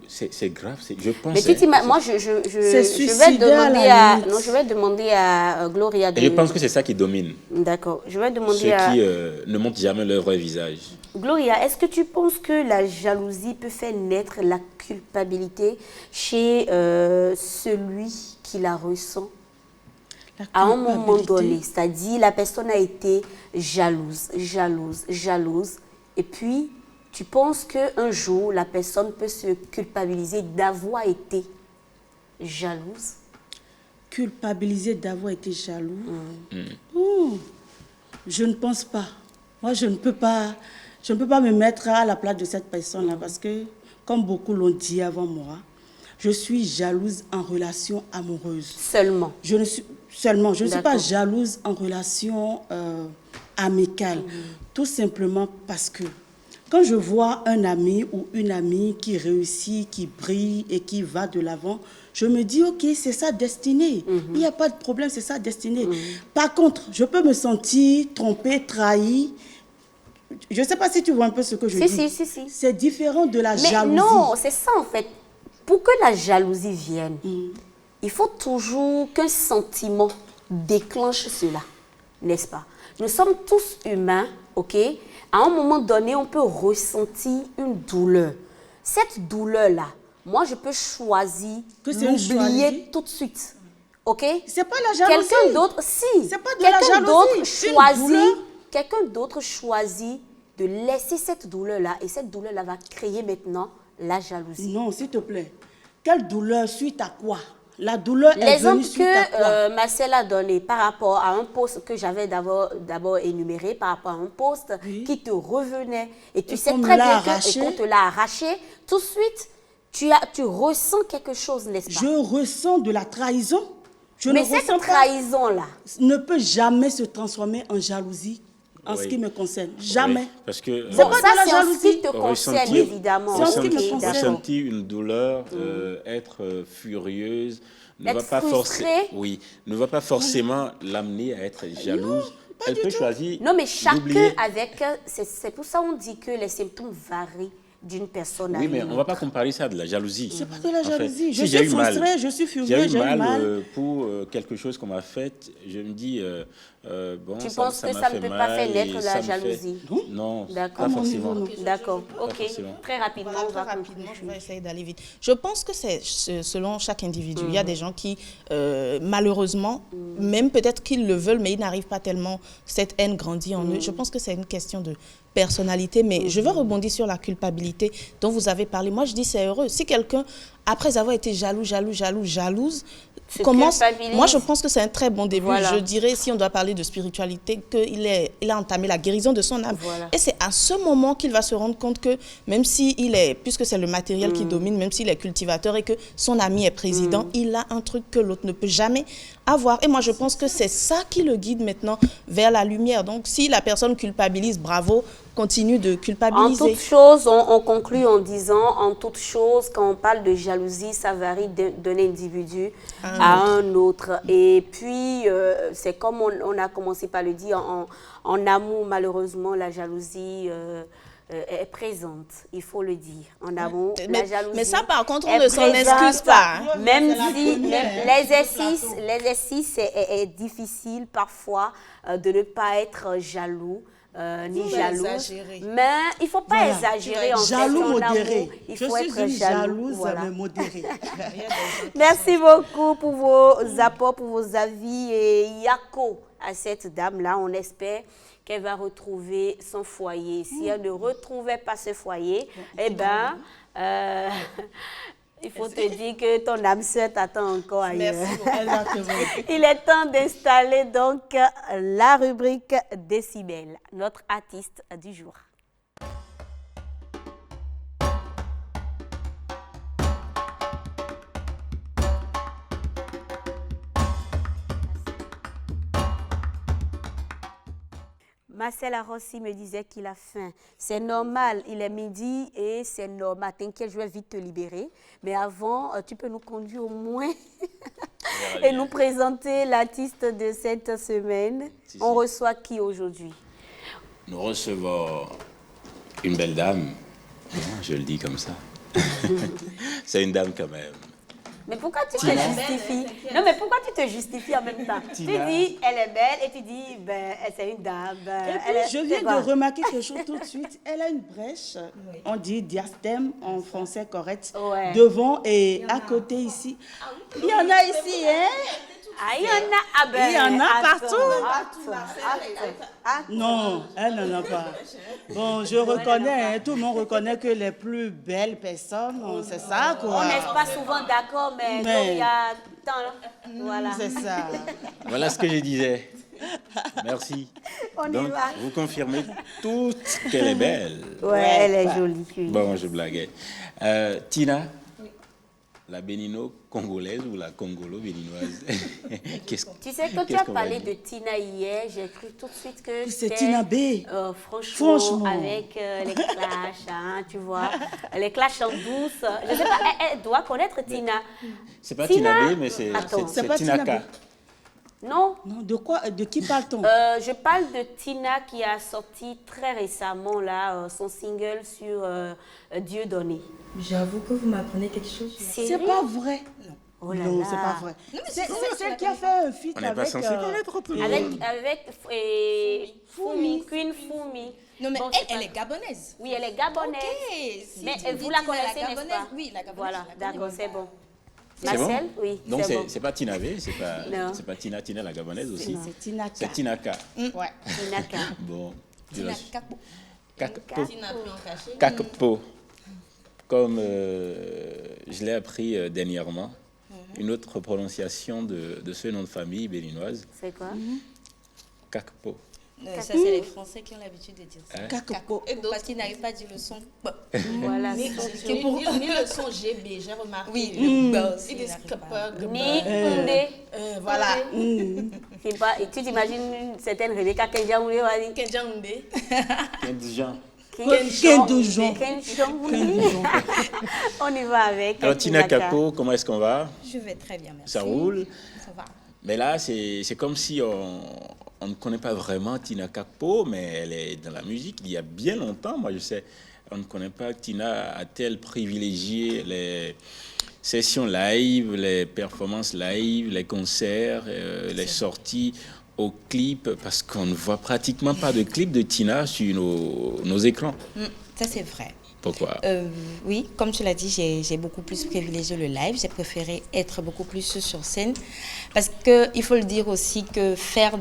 C: c'est grave. Je pense.
A: Mais tu moi, je vais demander à Gloria de...
C: Et je pense que c'est ça qui domine.
A: D'accord. Je vais demander
C: ceux qui ne montrent jamais leur vrai visage.
A: Gloria, est-ce que tu penses que la jalousie peut faire naître la culpabilité chez celui qui la ressent à un moment donné? C'est-à-dire, la personne a été jalouse, et puis tu penses qu'un jour, la personne peut se culpabiliser d'avoir été jalouse?
D: Culpabiliser d'avoir été jaloux? Je ne pense pas. Moi, je ne peux pas me mettre à la place de cette personne-là parce que, comme beaucoup l'ont dit avant moi, je suis jalouse en relation amoureuse.
A: Seulement?
D: Je ne suis pas jalouse en relation amicale. Tout simplement parce que quand je vois un ami ou une amie qui réussit, qui brille et qui va de l'avant, je me dis, ok, c'est sa destinée. Il n'y a pas de problème, c'est sa destinée. Par contre, je peux me sentir trompée, trahie. Je ne sais pas si tu vois un peu ce que je dis. Si. C'est différent de la jalousie.
A: Non, c'est ça en fait. Pour que la jalousie vienne, il faut toujours qu'un sentiment déclenche cela, n'est-ce pas? Nous sommes tous humains, ok? À un moment donné, on peut ressentir une douleur. Cette douleur-là, moi, je peux choisir l'oublier tout de suite, ok?
D: C'est pas la jalousie.
A: Quelqu'un d'autre, si.
D: C'est pas de la jalousie.
A: Quelqu'un d'autre choisit de laisser cette douleur-là et cette douleur-là va créer maintenant la jalousie.
D: Non, s'il te plaît. Quelle douleur suite à quoi? La douleur est venue suite à quoi?
A: L'exemple que Marcel a donné par rapport à un poste que j'avais d'abord énuméré, par rapport à un poste qui te revenait et tu sais très bien qu'on te l'a arraché, tout de suite, tu ressens quelque chose, n'est-ce pas?
D: Je ressens de la trahison.
A: Mais cette trahison-là
D: ne peut jamais se transformer en jalousie. En ce qui me concerne, jamais.
C: Oui, parce que
A: c'est ce qui te concerne, évidemment.
C: Ressentir une douleur, être furieuse, ne va pas forcément l'amener à être jalouse. Elle peut choisir.
A: Non, mais chacun avec. C'est pour ça qu'on dit que les symptômes varient d'une personne à une autre.
C: Oui, mais on ne va pas comparer ça à de la jalousie.
D: C'est pas de la jalousie.
C: Je
D: suis frustrée, je suis furieuse,
C: j'ai eu mal pour quelque chose qu'on m'a fait. Je me dis,
A: tu penses que ça ne peut pas faire naître la jalousie?
C: Non, pas forcément.
A: D'accord, ok. Très rapidement,
B: je vais essayer d'aller vite. Je pense que c'est selon chaque individu. Il y a des gens qui, malheureusement, même peut-être qu'ils le veulent, mais ils n'arrivent pas tellement, cette haine grandit en eux. Je pense que c'est une question de personnalité, mais je veux rebondir sur la culpabilité dont vous avez parlé. Moi, je dis c'est heureux. Si quelqu'un, après avoir été jalouse,
A: Se
B: commence.
A: culpabilise.
B: Moi, je pense que c'est un très bon début.
A: Voilà.
B: Je dirais, si on doit parler de spiritualité, il a entamé la guérison de son âme.
A: Voilà.
B: Et c'est à ce moment qu'il va se rendre compte que même s'il est, puisque c'est le matériel qui domine, même s'il est cultivateur et que son ami est président, il a un truc que l'autre ne peut jamais avoir. Et moi, je pense que c'est ça qui le guide maintenant vers la lumière. Donc, si la personne culpabilise, bravo, continue de
A: En
B: culpabiliser.
A: toute chose, on conclut en disant, en toute chose, quand on parle de jalousie, ça varie d'un individu à un autre. Et puis, c'est comme on a commencé par le dire, en amour, malheureusement, la jalousie est présente, il faut le dire. En amour, la jalousie.
B: Mais ça, par contre, on
A: est
B: ne s'en excuse
A: présente.
B: pas. Hein.
A: Même si l'exercice est difficile parfois de ne pas être jaloux. Ni jaloux, mais il ne faut pas exagérer en
D: Jaloux
A: fait, en
D: modéré.
A: amour, il
D: Je
A: faut
D: suis
A: être
D: une
A: jaloux.
D: jalouse,
A: Voilà.
D: mais modérée.
A: Merci beaucoup pour vos apports, pour vos avis. Et Yako, à cette dame-là, on espère qu'elle va retrouver son foyer. Si elle ne retrouvait pas ce foyer, eh bien, il faut te dire que ton âme sœur t'attend encore ailleurs.
D: Exactement.
A: Il est temps d'installer donc la rubrique Décibel, notre artiste du jour. Marcel Arossi me disait qu'il a faim. C'est normal, il est midi et c'est normal. T'inquiète, je vais vite te libérer. Mais avant, tu peux nous conduire au moins et nous présenter l'artiste de cette semaine.
C: Si.
A: On reçoit qui aujourd'hui?
C: Nous recevons une belle dame. Je le dis comme ça. C'est une dame quand même.
A: Mais pourquoi tu te justifies? Non, mais pourquoi tu te justifies en même temps?
C: Tina.
A: Tu dis, elle est belle, et tu dis, ben, c'est une dame.
D: Et puis, je viens de remarquer quelque chose tout de suite. Elle a une brèche, on dit diastème en français correct,
A: Ouais.
D: devant et à côté ici. Il y en a ici, hein?
A: Ah, il y en a, ah ben,
D: Il y en a
A: attends,
D: partout.
A: attends.
D: Non, elle n'en a pas. Bon, je reconnais, hein, tout le monde reconnaît que les plus belles personnes, c'est ça, quoi.
A: On n'est pas souvent d'accord, mais
D: Mais-
A: comme il y a temps, voilà.
D: C'est ça.
C: Voilà ce que je disais. Merci.
A: On y
C: Donc,
A: va.
C: vous confirmez toutes qu'elle est belle.
A: Ouais, elle est jolie. Oui.
C: Bon, je blaguais. Tina, la bénino-congolaise ou la congolo-béninoise?
A: Tu sais, quand tu
C: qu'est-ce
A: as
C: qu'on va
A: parlé
C: dire?
A: de Tina hier, j'ai cru tout de suite que
D: C'est
A: c'était,
D: Tina B.
A: Franchement, avec les clashs, hein, tu vois, les clashs en douce. Je sais pas, elle doit connaître Tina.
C: C'est pas
A: Tina
C: Tina B, mais c'est
A: Attends.
D: C'est
C: c'est
D: pas
C: Tina
D: Tina
C: K.
D: B.
A: Non,
D: Non, de quoi, de qui parle-t-on?
A: je parle de Tina qui a sorti très récemment là, son single sur Dieu donné.
F: J'avoue que vous m'apprenez quelque chose.
D: C'est pas vrai.
A: Oh là
D: Non,
A: là.
D: c'est pas vrai. C'est celle qui a fait un feat
C: On n'est pas
D: avec...
C: censé connaître tout le monde.
A: Avec Fumi, Queen Fumi.
F: Non, mais
A: Bon,
F: elle,
A: c'est
F: elle
A: pas-
F: est gabonaise.
A: Oui, elle est gabonaise.
F: Ok, si
A: Mais
F: tu me
A: vous
F: dis
A: la
F: Tina,
A: connaissez, n'est-ce
F: gabonaise,
A: pas?
F: oui, la gabonaise,
A: Voilà,
F: je la connais.
A: d'accord, c'est bon.
C: C'est bon?
A: Marcel, oui,
C: Donc,
A: c'est bon.
C: c'est pas Tina V,
A: Non.
C: c'est pas Tina, Tina la gabonaise aussi.
D: C'est Tina K.
C: C'est Tina K.
D: Ouais.
A: Tina K.
C: Bon.
F: Tina Kapo.
C: Kakpo.
F: Tina plus en cachet.
C: Kakpo. Comme je l'ai appris dernièrement, une autre prononciation de ce nom de famille béninoise,
A: C'est quoi?
C: Kakpo.
F: Ça, c'est les Français qui ont l'habitude de dire ça.
C: Hein?
D: Kakpo.
F: Et parce qu'ils n'arrivent pas à dire le son.
A: Voilà.
F: Ni le son GB, j'ai remarqué.
B: Oui,
F: le buzz.
B: Ils disent
F: n'arrivent pas.
A: Ni Koundé.
B: voilà.
A: C'est pas, et tu t'imagines une certaine Rebecca Kenja Oulé, va dire
B: Kenjaounde.
C: 15 gens.
D: Kendoujon.
A: On y va avec.
C: Alors, Tina
A: K.
C: Kakpo, comment est-ce qu'on va?
F: Je vais très bien, merci.
C: Ça roule?
F: Ça va.
C: Mais là, c'est comme si on ne connaît pas vraiment Tina Kakpo, mais elle est dans la musique il y a bien longtemps. Moi, je sais, on ne connaît pas Tina a-t-elle privilégié les sessions live, les performances live, les concerts, les sorties au clip, parce qu'on ne voit pratiquement pas de clip de Tina sur nos écrans.
F: Ça, c'est vrai.
C: Pourquoi?
F: Oui, comme tu l'as dit, j'ai beaucoup plus privilégié le live. J'ai préféré être beaucoup plus sur scène. Parce qu'il faut le dire aussi que faire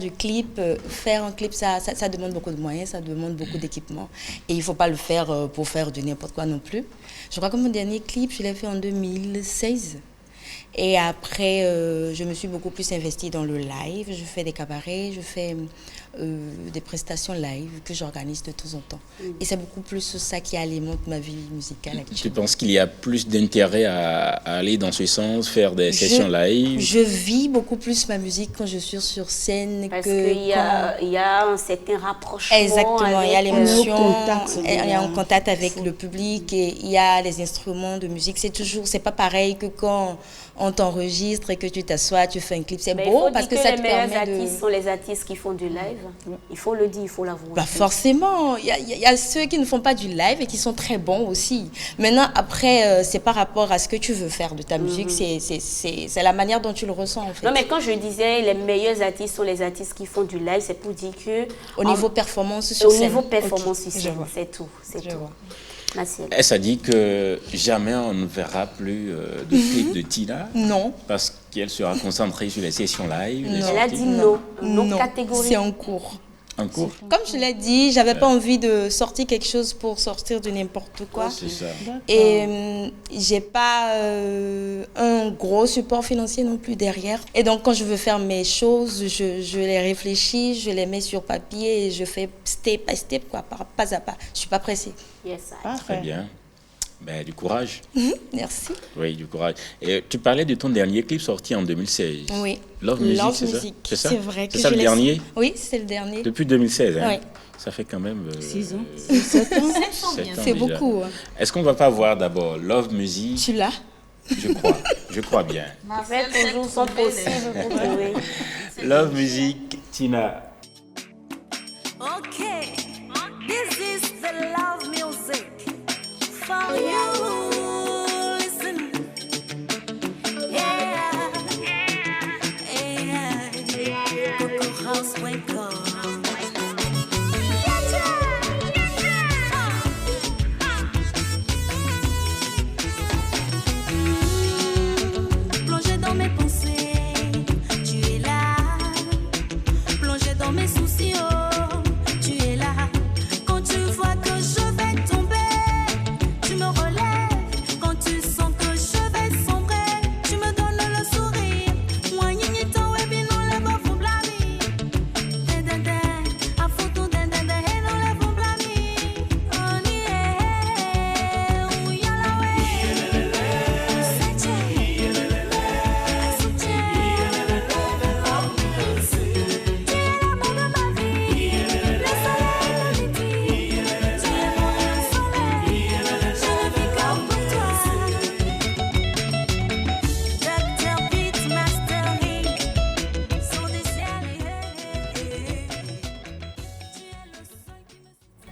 F: un clip, ça demande beaucoup de moyens, ça demande beaucoup d'équipement. Et il ne faut pas le faire pour faire de n'importe quoi non plus. Je crois que mon dernier clip, je l'ai fait en 2016. Et après, je me suis beaucoup plus investie dans le live. Je fais des cabarets, je fais des prestations live que j'organise de temps en temps. Et c'est beaucoup plus ça qui alimente ma vie musicale actuelle.
C: Tu penses qu'il y a plus d'intérêt à aller dans ce sens, faire des sessions live?
F: Je vis beaucoup plus ma musique quand je suis sur scène
A: Parce
F: que
A: qu'il y a un certain rapprochement.
F: Exactement, il y a
A: avec,
F: l'émotion,
D: contact,
F: il y a un contact avec le public et il y a les instruments de musique. C'est pas pareil que quand on t'enregistre et que tu t'assois, tu fais un clip. C'est beau parce que ça te permet
A: les artistes sont les artistes qui font du live. Il faut le dire, il faut l'avouer.
F: Bah forcément, il y a ceux qui ne font pas du live et qui sont très bons aussi. Maintenant, après, c'est par rapport à ce que tu veux faire de ta musique, c'est la manière dont tu le ressens en fait.
A: Non, mais quand je disais les meilleurs artistes sont les artistes qui font du live, c'est pour dire que...
F: Au niveau performance sur scène.
A: Au niveau performance sur
F: Je
A: scène,
F: vois.
A: c'est tout. C'est
F: Je
A: tout.
F: vois.
A: Merci.
C: Et ça dit que jamais on ne verra plus de clip de Tina
F: Non.
C: parce qu'elle sera concentrée sur les sessions live. les
F: Non.
A: Elle a
C: sorties.
A: dit non.
F: Non,
A: Non catégorique.
F: c'est en cours.
C: En cours.
F: Comme je l'ai dit, j'avais pas envie de sortir quelque chose pour sortir de n'importe quoi.
C: C'est ça.
F: Et j'ai pas un gros support financier non plus derrière. Et donc quand je veux faire mes choses, je les réfléchis, je les mets sur papier et je fais step by step, quoi, pas à pas. Je suis pas pressée.
A: Yes, I-
C: Très bien. Ben, du courage.
F: Merci.
C: Oui, du courage. Et tu parlais de ton dernier clip sorti en 2016.
F: Oui.
C: Love Music,
F: Love
C: c'est ça?
F: Music.
C: C'est ça?
F: C'est vrai que
C: C'est ça
F: je
C: le
F: l'ai-
C: dernier?
F: Oui, c'est le dernier.
C: Depuis 2016, hein?
F: Oui.
C: Ça fait quand même...
D: 6 ans.
C: 7 ans
F: C'est
C: déjà.
F: beaucoup. Hein.
C: Est-ce qu'on va pas voir d'abord Love Music?
F: Tu l'as?
C: Je crois bien.
A: Fait toujours son possible pour trouver.
C: Love Music, Tina.
G: Okay, this is the love music for you. Listen, yeah, yeah. Coco House wake up. Plongé dans mes pensées, tu es là. Plongé dans mes soucis, oh, tu es là. Quand tu vois que je vais tomber, tu me relèves. Quand tu sens que je vais sombrer, tu me donnes le sourire. Moi, yinito, et puis non, les mots font blâmer. Dendende, à photo, dendende, et non, les font blâmer. On y est, où y'a la way. C'est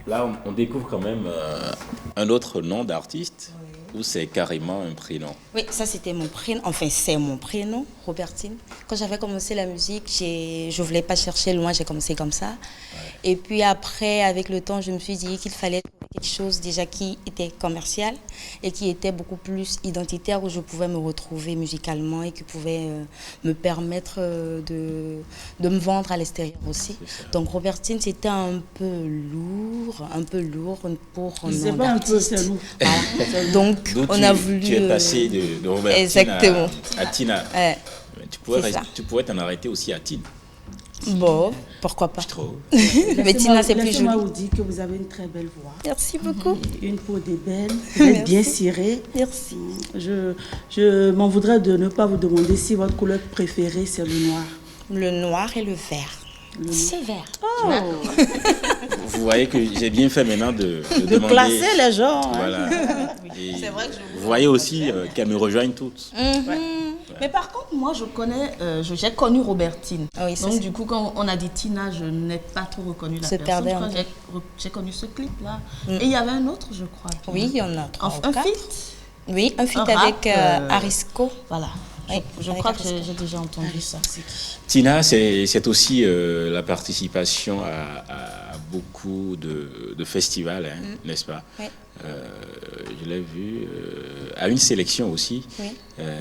C: Là, on découvre quand même un autre nom d'artiste ou c'est carrément un prénom?
F: Oui, ça c'était mon prénom, enfin c'est mon prénom, Robertine. Quand j'avais commencé la musique, je ne voulais pas chercher loin, j'ai commencé comme ça. Et puis après, avec le temps, je me suis dit qu'il fallait trouver quelque chose déjà qui était commercial et qui était beaucoup plus identitaire, où je pouvais me retrouver musicalement et qui pouvait me permettre de me vendre à l'extérieur aussi. Donc Robertine, c'était un peu lourd pour un
D: C'est
F: nom
D: pas un peu,
F: d'artiste.
D: c'est lourd.
F: Voilà. Donc
C: D'où
F: on a voulu...
C: tu es passé de Robertine
F: Exactement.
C: à Tina.
F: Ouais.
C: Mais
F: c'est ça.
C: tu pourrais t'en arrêter aussi à Tina.
F: Bon, pourquoi pas.
C: Je trouve.
F: Mais Tina, c'est plus
D: Laissez-moi
F: joli.
D: vous dire que vous avez une très belle voix.
F: Merci beaucoup.
D: Une peau d'ébène, vous êtes bien cirée.
F: Merci.
D: Je m'en voudrais de ne pas vous demander si votre couleur préférée c'est le noir.
F: Le noir et le vert. C'est vert.
C: Vous voyez que j'ai bien fait maintenant de demander.
D: Classer les gens. Hein.
C: Voilà. Et vous voyez aussi qu'elles me rejoignent toutes.
B: Mais par contre, moi, j'ai connu Robertine.
F: Ah oui, ça,
B: Donc,
F: c'est-
B: du coup, quand on a dit Tina, je n'ai pas trop reconnu la
F: Se
B: personne.
F: perdait
B: Je
F: un
B: crois que j'ai connu ce clip-là. Et il y avait un autre, je crois.
F: Oui, il y en a trois ou
B: Un
F: quatre.
B: feat.
F: Oui, un feat
B: Un rap,
F: avec Arisco.
B: Voilà.
F: Oui,
B: Je
F: avec
B: crois que
F: Arisco.
B: j'ai déjà entendu ça.
C: Tina, c'est aussi la participation à beaucoup de festivals, hein, n'est-ce pas?
F: Oui.
C: Je l'ai vu à une sélection aussi.
F: Oui.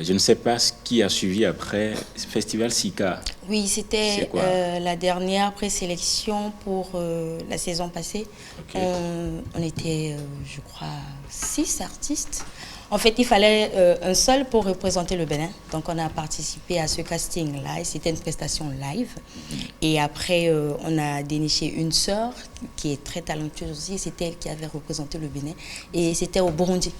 C: Je ne sais pas ce qui a suivi après. Festival Sika.
F: Oui, c'était
C: C'est quoi
F: la dernière présélection pour la saison passée.
C: Ok.
F: On était, je crois, 6 artistes. En fait, il fallait un seul pour représenter le Bénin. Donc, on a participé à ce casting-là et c'était une prestation live. Et après, on a déniché une sœur qui est très talentueuse aussi. C'était elle qui avait représenté le Bénin. Et c'était au Burundi.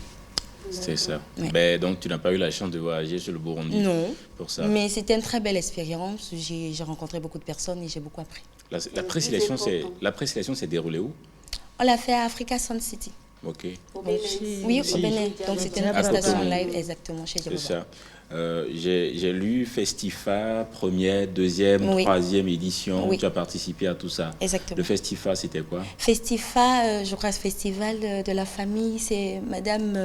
C: C'est ça.
F: Ouais.
C: Ben, donc, tu n'as pas eu la chance de voyager sur le Burundi
F: Non,
C: pour ça.
F: mais c'était une très belle expérience. J'ai rencontré beaucoup de personnes et j'ai beaucoup appris.
C: La présélection s'est déroulée où?
F: On l'a fait à Africa Sun City.
C: Ok,
F: Oui,
C: Si.
F: au Bénin. Donc c'était une
C: À
F: prestation
C: Cotonou.
F: live exactement chez
C: c'est
F: Djibouti.
C: ça. J'ai lu Festifa, première, deuxième,
F: Oui.
C: troisième édition.
F: Oui.
C: Tu as participé à tout ça.
F: Exactement.
C: Le Festifa, c'était quoi?
F: Festifa, je crois, ce festival de la famille, c'est Madame,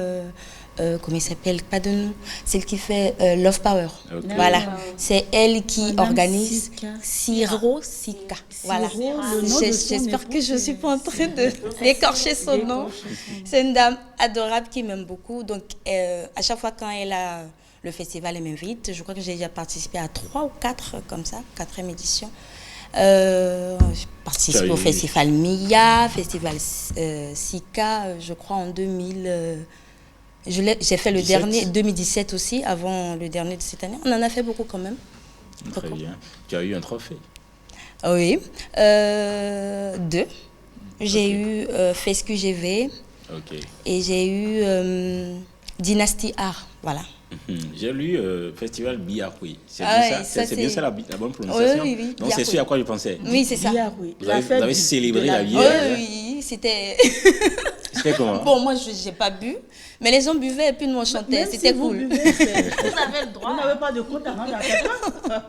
F: comment il s'appelle, pas de nom, celle qui fait Love Power.
C: Ok.
F: Voilà, c'est elle qui
D: Madame
F: organise
D: Sika.
F: Siro Sika. Voilà.
D: le nom de son
F: J'espère
D: époux,
F: que je ne suis pas en train d'écorcher son nom. C'est une dame adorable qui m'aime beaucoup. Donc, à chaque fois quand elle a le festival, elle m'invite. Je crois que j'ai déjà participé à 3 ou 4 comme ça, 4e édition. Je participe au festival Mia, festival Sika, je crois en 2000. J'ai fait le
C: 17.
F: dernier, 2017 aussi, avant le dernier de cette année. On en a fait beaucoup quand même.
C: Très bien. Tu as eu un trophée.
F: Oui, 2. J'ai
C: Ok.
F: eu FESQGV
C: Ok.
F: et j'ai eu Dynasty Art. Voilà.
C: J'ai lu Festival Biarri. C'est
F: Ah
C: bien
F: ouais,
C: ça,
F: ça,
C: c'est bien
F: c'est-
C: ça la bonne prononciation?
F: Oui.
C: Non, c'est
F: Biarri.
C: ce à quoi je pensais.
F: Oui, c'est ça.
D: Bière, oui.
C: Vous
D: La
C: avez-
D: fête
C: vous avez
D: du-
C: célébré
D: de
C: la
F: Oui,
C: bière.
F: oui, c'était.
C: C'était comment?
F: Bon, moi, je n'ai pas bu, mais les gens buvaient et puis nous, on chantait.
D: Même
F: C'était
D: si vous
F: cool.
D: buvez, vous n'avez pas de compte à rendre à quelqu'un.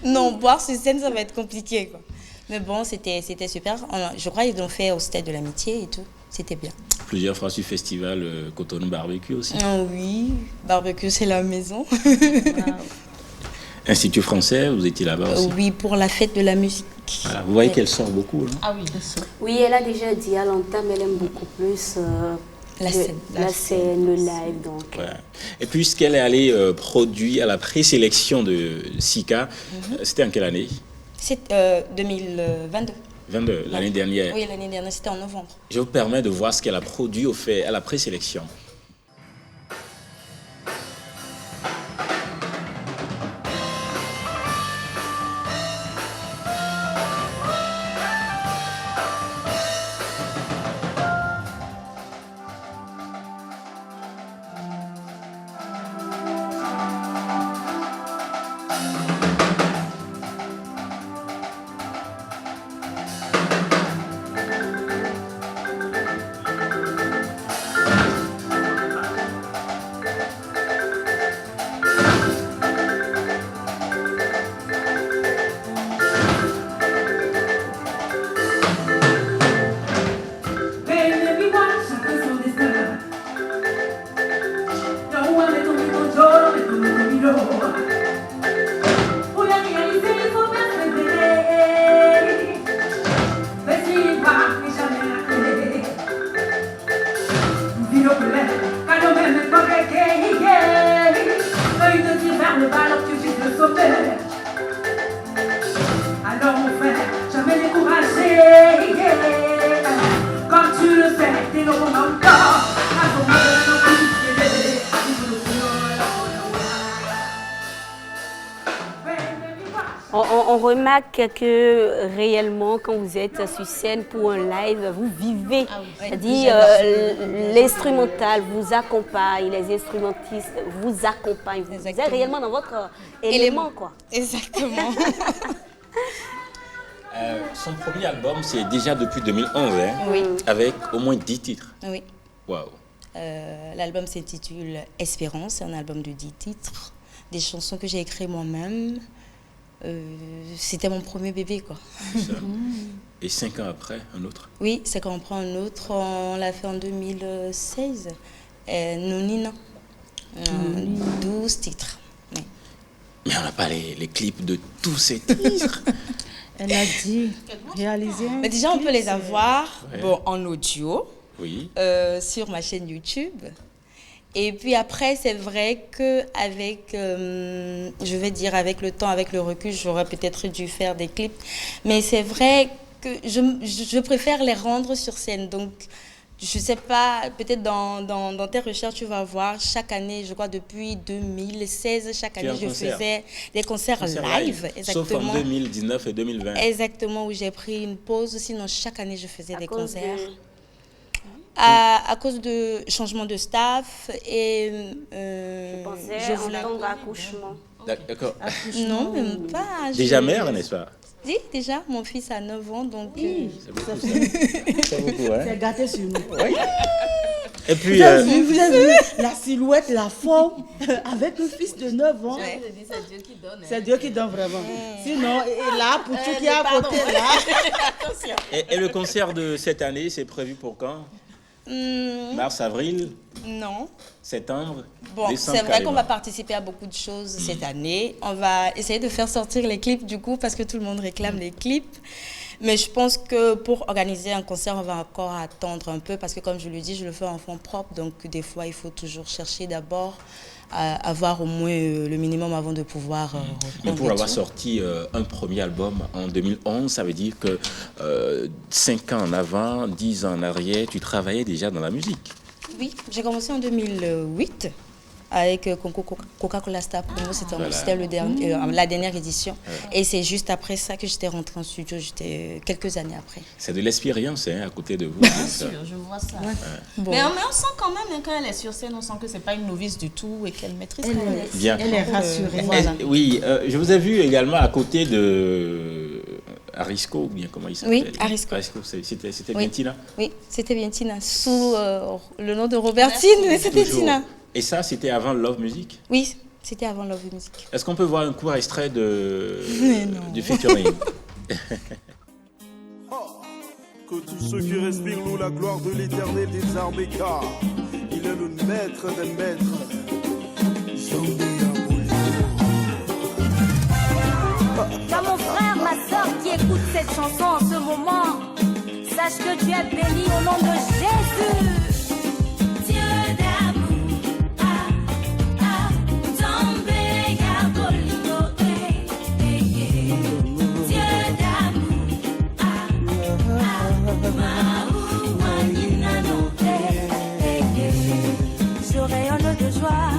F: Non, boire sur scène, ça va être compliqué, quoi. Mais bon, c'était super. Je crois qu'ils l'ont fait au Stade de l'Amitié et tout. C'était bien.
C: Plusieurs fois sur Festival Cotonou Barbecue aussi.
F: Ah oui, barbecue, c'est la maison.
C: Institut français, vous étiez là-bas aussi.
F: Oui, pour la fête de la musique.
C: Voilà, vous voyez qu'elle sort beaucoup. Hein?
F: Ah oui,
A: Oui, elle a déjà dit à l'entame, elle aime beaucoup plus
F: La scène.
A: la scène, le live. Donc,
C: Ouais. Et puisqu'elle est allée produire à la présélection de Sika, c'était en quelle année?
F: C'est 2022.
C: 22, l'année dernière.
F: Oui, l'année dernière, c'était en novembre.
C: Je vous permets de voir ce qu'elle a produit à la présélection.
H: Alors mon frère, jamais découragé, comme tu le sais, t'es le bon encore.
A: on remarque que réellement, quand vous êtes sur scène pour un live, vous vivez. C'est-à-dire, l'instrumental vous accompagne, les instrumentistes vous accompagnent. Vous êtes réellement dans votre élément, quoi.
F: Exactement.
C: Son premier album, c'est déjà depuis 2011, hein,
F: Oui.
C: avec au moins 10 titres.
F: Oui.
C: Waouh.
F: L'album s'intitule Espérance, c'est un album de 10 titres, des chansons que j'ai écrites moi-même. C'était mon premier bébé, quoi.
C: Ça. Et 5 ans après, un autre.
F: Oui, c'est quand on prend un autre, on l'a fait en 2016, Nounina, 12 titres. Oui.
C: Mais on n'a pas les clips de tous ces titres.
D: Elle a dit réaliser un
F: Mais déjà, on peut les avoir
C: Ouais.
F: bon, en audio,
C: Oui.
F: sur ma chaîne YouTube. Et puis après, c'est vrai que je vais dire avec le temps, avec le recul, j'aurais peut-être dû faire des clips. Mais c'est vrai que je préfère les rendre sur scène. Donc, je ne sais pas, peut-être dans tes recherches, tu vas voir, chaque année, je crois depuis 2016, chaque année, je faisais des concerts live.
C: Exactement. Sauf en 2019 et 2020.
F: Exactement, où j'ai pris une pause. Sinon, chaque année, je faisais des concerts. À cause de changement de staff et...
A: je pensais en temps d'accouchement.
C: D'accord.
F: Non, même pas.
C: Déjà mère, n'est-ce pas?
F: Oui, déjà, mon fils a 9 ans, donc...
C: Oui, c'est beaucoup, ça. C'est beaucoup, hein?
D: C'est gâté sur nous.
C: Oui. Et puis...
D: Vous avez vu la silhouette, la forme, avec le fils de 9 ans.
E: C'est Dieu qui donne.
D: C'est Dieu qui donne vraiment. Sinon, et là, pour tout qui est à côté, là...
E: Attention.
C: Et le concert de cette année, c'est prévu pour quand? Mars, avril?
F: Non.
C: Septembre?
F: Bon,
C: décembre,
F: c'est vrai
C: carrément.
F: qu'on va participer à beaucoup de choses cette année. On va essayer de faire sortir les clips du coup parce que tout le monde réclame les clips. Mais je pense que pour organiser un concert, on va encore attendre un peu parce que comme je le dis, je le fais en fonds propres. Donc des fois, il faut toujours chercher d'abord à avoir au moins le minimum avant de pouvoir
C: Mais pour
F: reprendre
C: avoir
F: tout.
C: sorti un premier album en 2011, ça veut dire que 5 ans en avant, 10 ans en arrière, tu travaillais déjà dans la musique.
F: Oui, j'ai commencé en 2008 avec Coca-Cola Star Promo. C'était le dernier, la dernière édition. Et c'est juste après ça que j'étais rentrée en studio, j'étais quelques années après.
C: C'est de l'expérience hein, à côté de vous.
E: Bien sûr, je vois ça.
F: Bon.
E: Mais on sent quand même, hein, quand elle est sur scène, on sent que c'est pas une novice du tout et qu'elle maîtrise quand même.
C: Bien.
D: Elle est rassurée.
F: Voilà.
C: Oui, je vous ai vu également à côté de Arisco, ou bien comment il s'appelle?
F: Oui, Arisco.
C: C'était
F: Oui.
C: bien Tina?
F: Oui, c'était bien Tina, sous le nom de Robertine, mais c'était
C: Toujours.
F: Tina.
C: Et ça, c'était avant Love Music?
F: Oui, c'était avant Love Music.
C: Est-ce qu'on peut voir un court extrait
F: Mais non.
C: du featuring?
I: Que tous ceux qui respirent louent la gloire de l'éternel des armées, car il est le maître des maîtres.
G: Car mon frère, ma soeur qui écoute cette chanson en ce moment, sache que tu es béni au nom de Jésus. Dieu d'amour, tombé à Bolingo, Dieu d'amour, je rayonne de joie,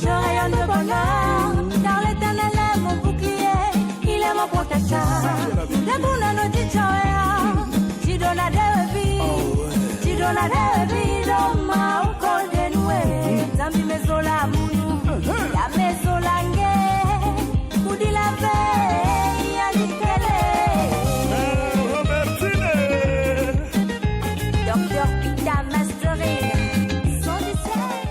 G: je rayonne de bonheur, car l'éternel est mon bouclier, il est mon protecteur. Debout dans nos dix tu donnes à tu donnes à l'homme au col de noué. Zambi mesola mounou, ya mesola nge, koudi la veille, ya nikele. Docteur Pita Mastering, son disciple.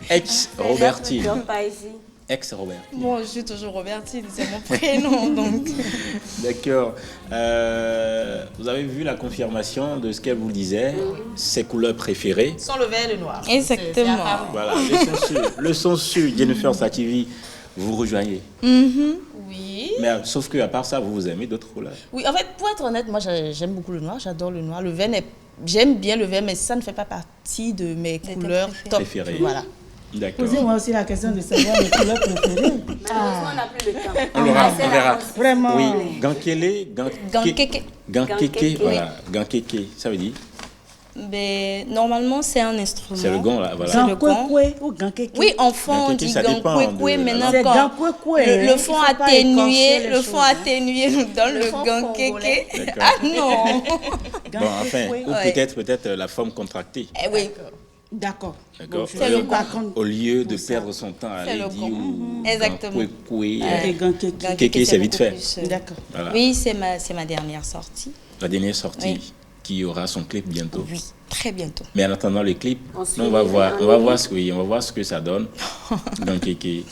C: Ex-Robertine.
A: Pas ici.
C: Ex-Robertine.
F: Bon, je suis toujours Robertine, c'est mon prénom, donc...
C: D'accord. Vous avez vu la confirmation de ce qu'elle vous disait, ses couleurs préférées.
E: Sans le vert et le noir.
F: Exactement.
C: Voilà, le son sur Jennifer Sativi, vous rejoignez.
E: Oui.
C: Mais sauf qu'à part ça, vous aimez d'autres couleurs.
E: Oui, en fait, pour être honnête, moi j'aime beaucoup le noir, j'adore le noir. Le vert, j'aime bien le vert, mais ça ne fait pas partie de mes couleurs top.
C: Préférées.
E: Voilà.
C: D'accord.
D: Posez-moi aussi la question de savoir mes couleurs préférées.
A: Malheureusement, on n'a plus le temps.
C: On l'aura,
A: C'est
C: on
A: la
C: verra.
A: réponse.
D: Vraiment.
C: Oui, Gankele,
F: Gankeke.
C: Gankeke, voilà. Gankeke, ça veut dire?
F: Mais normalement, c'est un instrument.
C: C'est le gong, là, voilà.
F: C'est le gong.
D: Gankwe ou gankeke?
F: Oui, enfant, on
C: Gankeke,
F: dit
C: ça dépend
F: gankwe,
C: de-
F: maintenant
D: C'est
F: quand
D: gankwe,
F: le
D: hein.
F: fond
D: Il faut pas
F: atténué,
D: écorcher
F: le
D: les
F: fond
D: choses, hein.
F: atténué nous donne le
E: fond
F: gankeke.
E: congolais.
C: D'accord.
F: Ah non.
C: Bon, enfin, ou
F: Ouais.
C: peut-être la forme contractée.
F: Eh oui,
D: D'accord.
C: D'accord.
D: je
F: C'est le
D: vais
F: gong.
D: par contre-
C: Au lieu de perdre son temps à
F: C'est
C: aller
F: le
C: dire
F: gong.
C: ou
F: Exactement.
C: gankwe,
D: Et gankeke.
C: Gankeke, c'est vite
F: beaucoup
C: fait.
F: plus,
D: D'accord.
C: Voilà.
F: Oui, c'est ma dernière sortie.
C: La dernière sortie
F: Oui.
C: qui aura son clip bientôt.
F: Oui, très bientôt.
C: Mais en attendant le clip,
A: On suit
C: nous, on va
A: les
C: voir,
A: gens
C: on va
A: en
C: voir ce que, oui, on va voir ce que ça donne. Gankeke.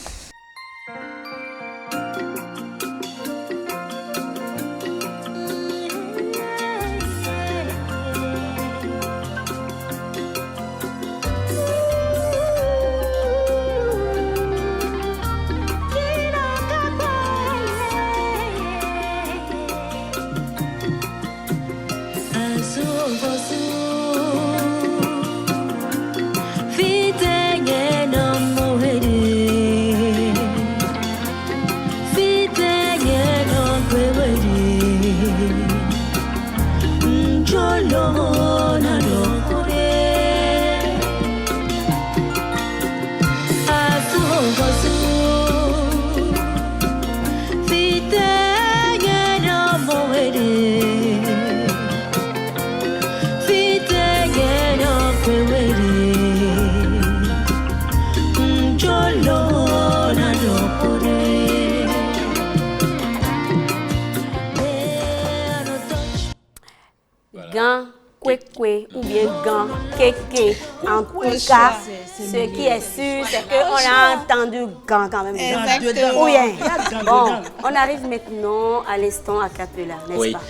A: Gan, kwekwe ou bien gan, keke. En tout cas, ce qui est sûr, c'est qu'on a entendu gan quand même.
B: Exactement.
A: Ou bien.
D: Il y a gan
A: Bon,
D: dedans.
A: on arrive maintenant à l'instant a cappella, n'est-ce
C: Oui.
A: pas?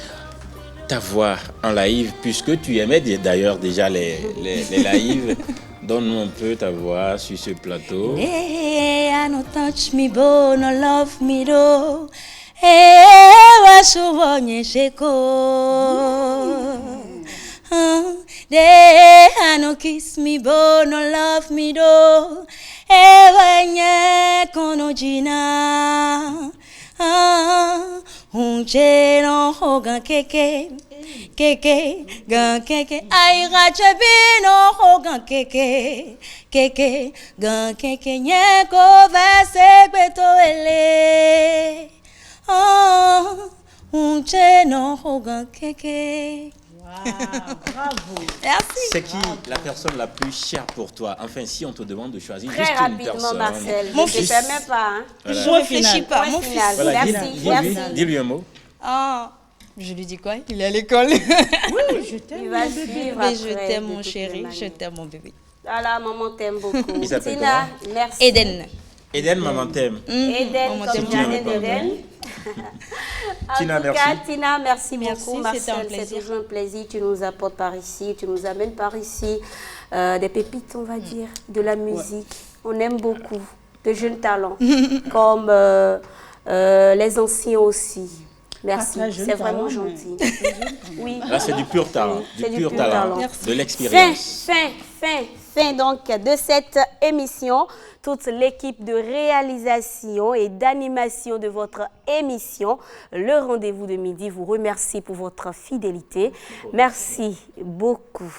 C: Ta voix en live, puisque tu aimais d'ailleurs déjà les lives, donne-nous un peu ta voix sur ce plateau.
F: Hey, no touch me, bo, no love me, do. Hey, wasubonye sheko. Hey, no kiss me, bo, no love me, do. Hey, wenye kono jina. Unche no hogan keke. Keke, gan keke, ay rachebi no hogan keke. Keke, gan keke, nyeko vese kweto ele. Unche no hogan keke.
D: Bravo.
F: Merci.
C: C'est qui la personne la plus chère pour toi? Enfin, si on te demande de choisir
A: Très
C: juste une
A: rapidement,
C: personne.
A: Marcel.
F: Mon
A: Je ne
F: fils.
A: te permets pas. Hein.
C: Voilà.
F: Je réfléchis pas.
A: Point
F: Mon
A: final.
F: fils.
C: Voilà,
A: Merci,
C: dis-lui
A: merci.
C: dis-lui un mot.
F: Ah, je lui dis quoi? Il est à l'école.
D: Oui, je t'aime.
A: Il va
D: mon bébé.
A: suivre
F: Mais
A: après,
F: je t'aime,
A: de
F: mon
A: toutes les
F: chéri. Je
A: manières.
F: t'aime, mon bébé.
A: Voilà, maman t'aime beaucoup.
C: Il s'appelle
A: Tina, merci.
F: Eden.
C: Eden, maman t'aime.
A: Eden,
F: Maman
A: comme
F: t'aime
A: Janet
C: beaucoup.
A: Eden. En
C: Tina,
A: tout
C: merci.
A: cas, Tina, merci
F: Merci,
A: beaucoup.
F: c'était un
A: Marcel, c'est
F: plaisir.
A: toujours un plaisir. Tu nous apportes par ici, tu nous amènes par ici. Des pépites, on va dire, de la musique. On aime beaucoup de jeunes talents, comme les anciens aussi. Merci,
D: Ah, très jeune
A: c'est vraiment
D: talent, mais-
A: gentil. Oui.
C: Là, c'est du pur talent.
A: Oui,
C: Du
A: c'est
C: pur talent.
A: Merci.
C: De l'expérience.
A: Fin donc de cette émission. Toute l'équipe de réalisation et d'animation de votre émission, le rendez-vous de midi, vous remercie pour votre fidélité. Merci beaucoup.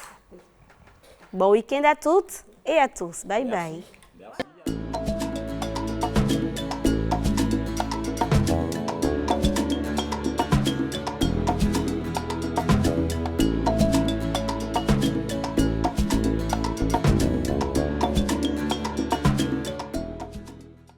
A: Bon week-end à toutes et à tous. Bye bye.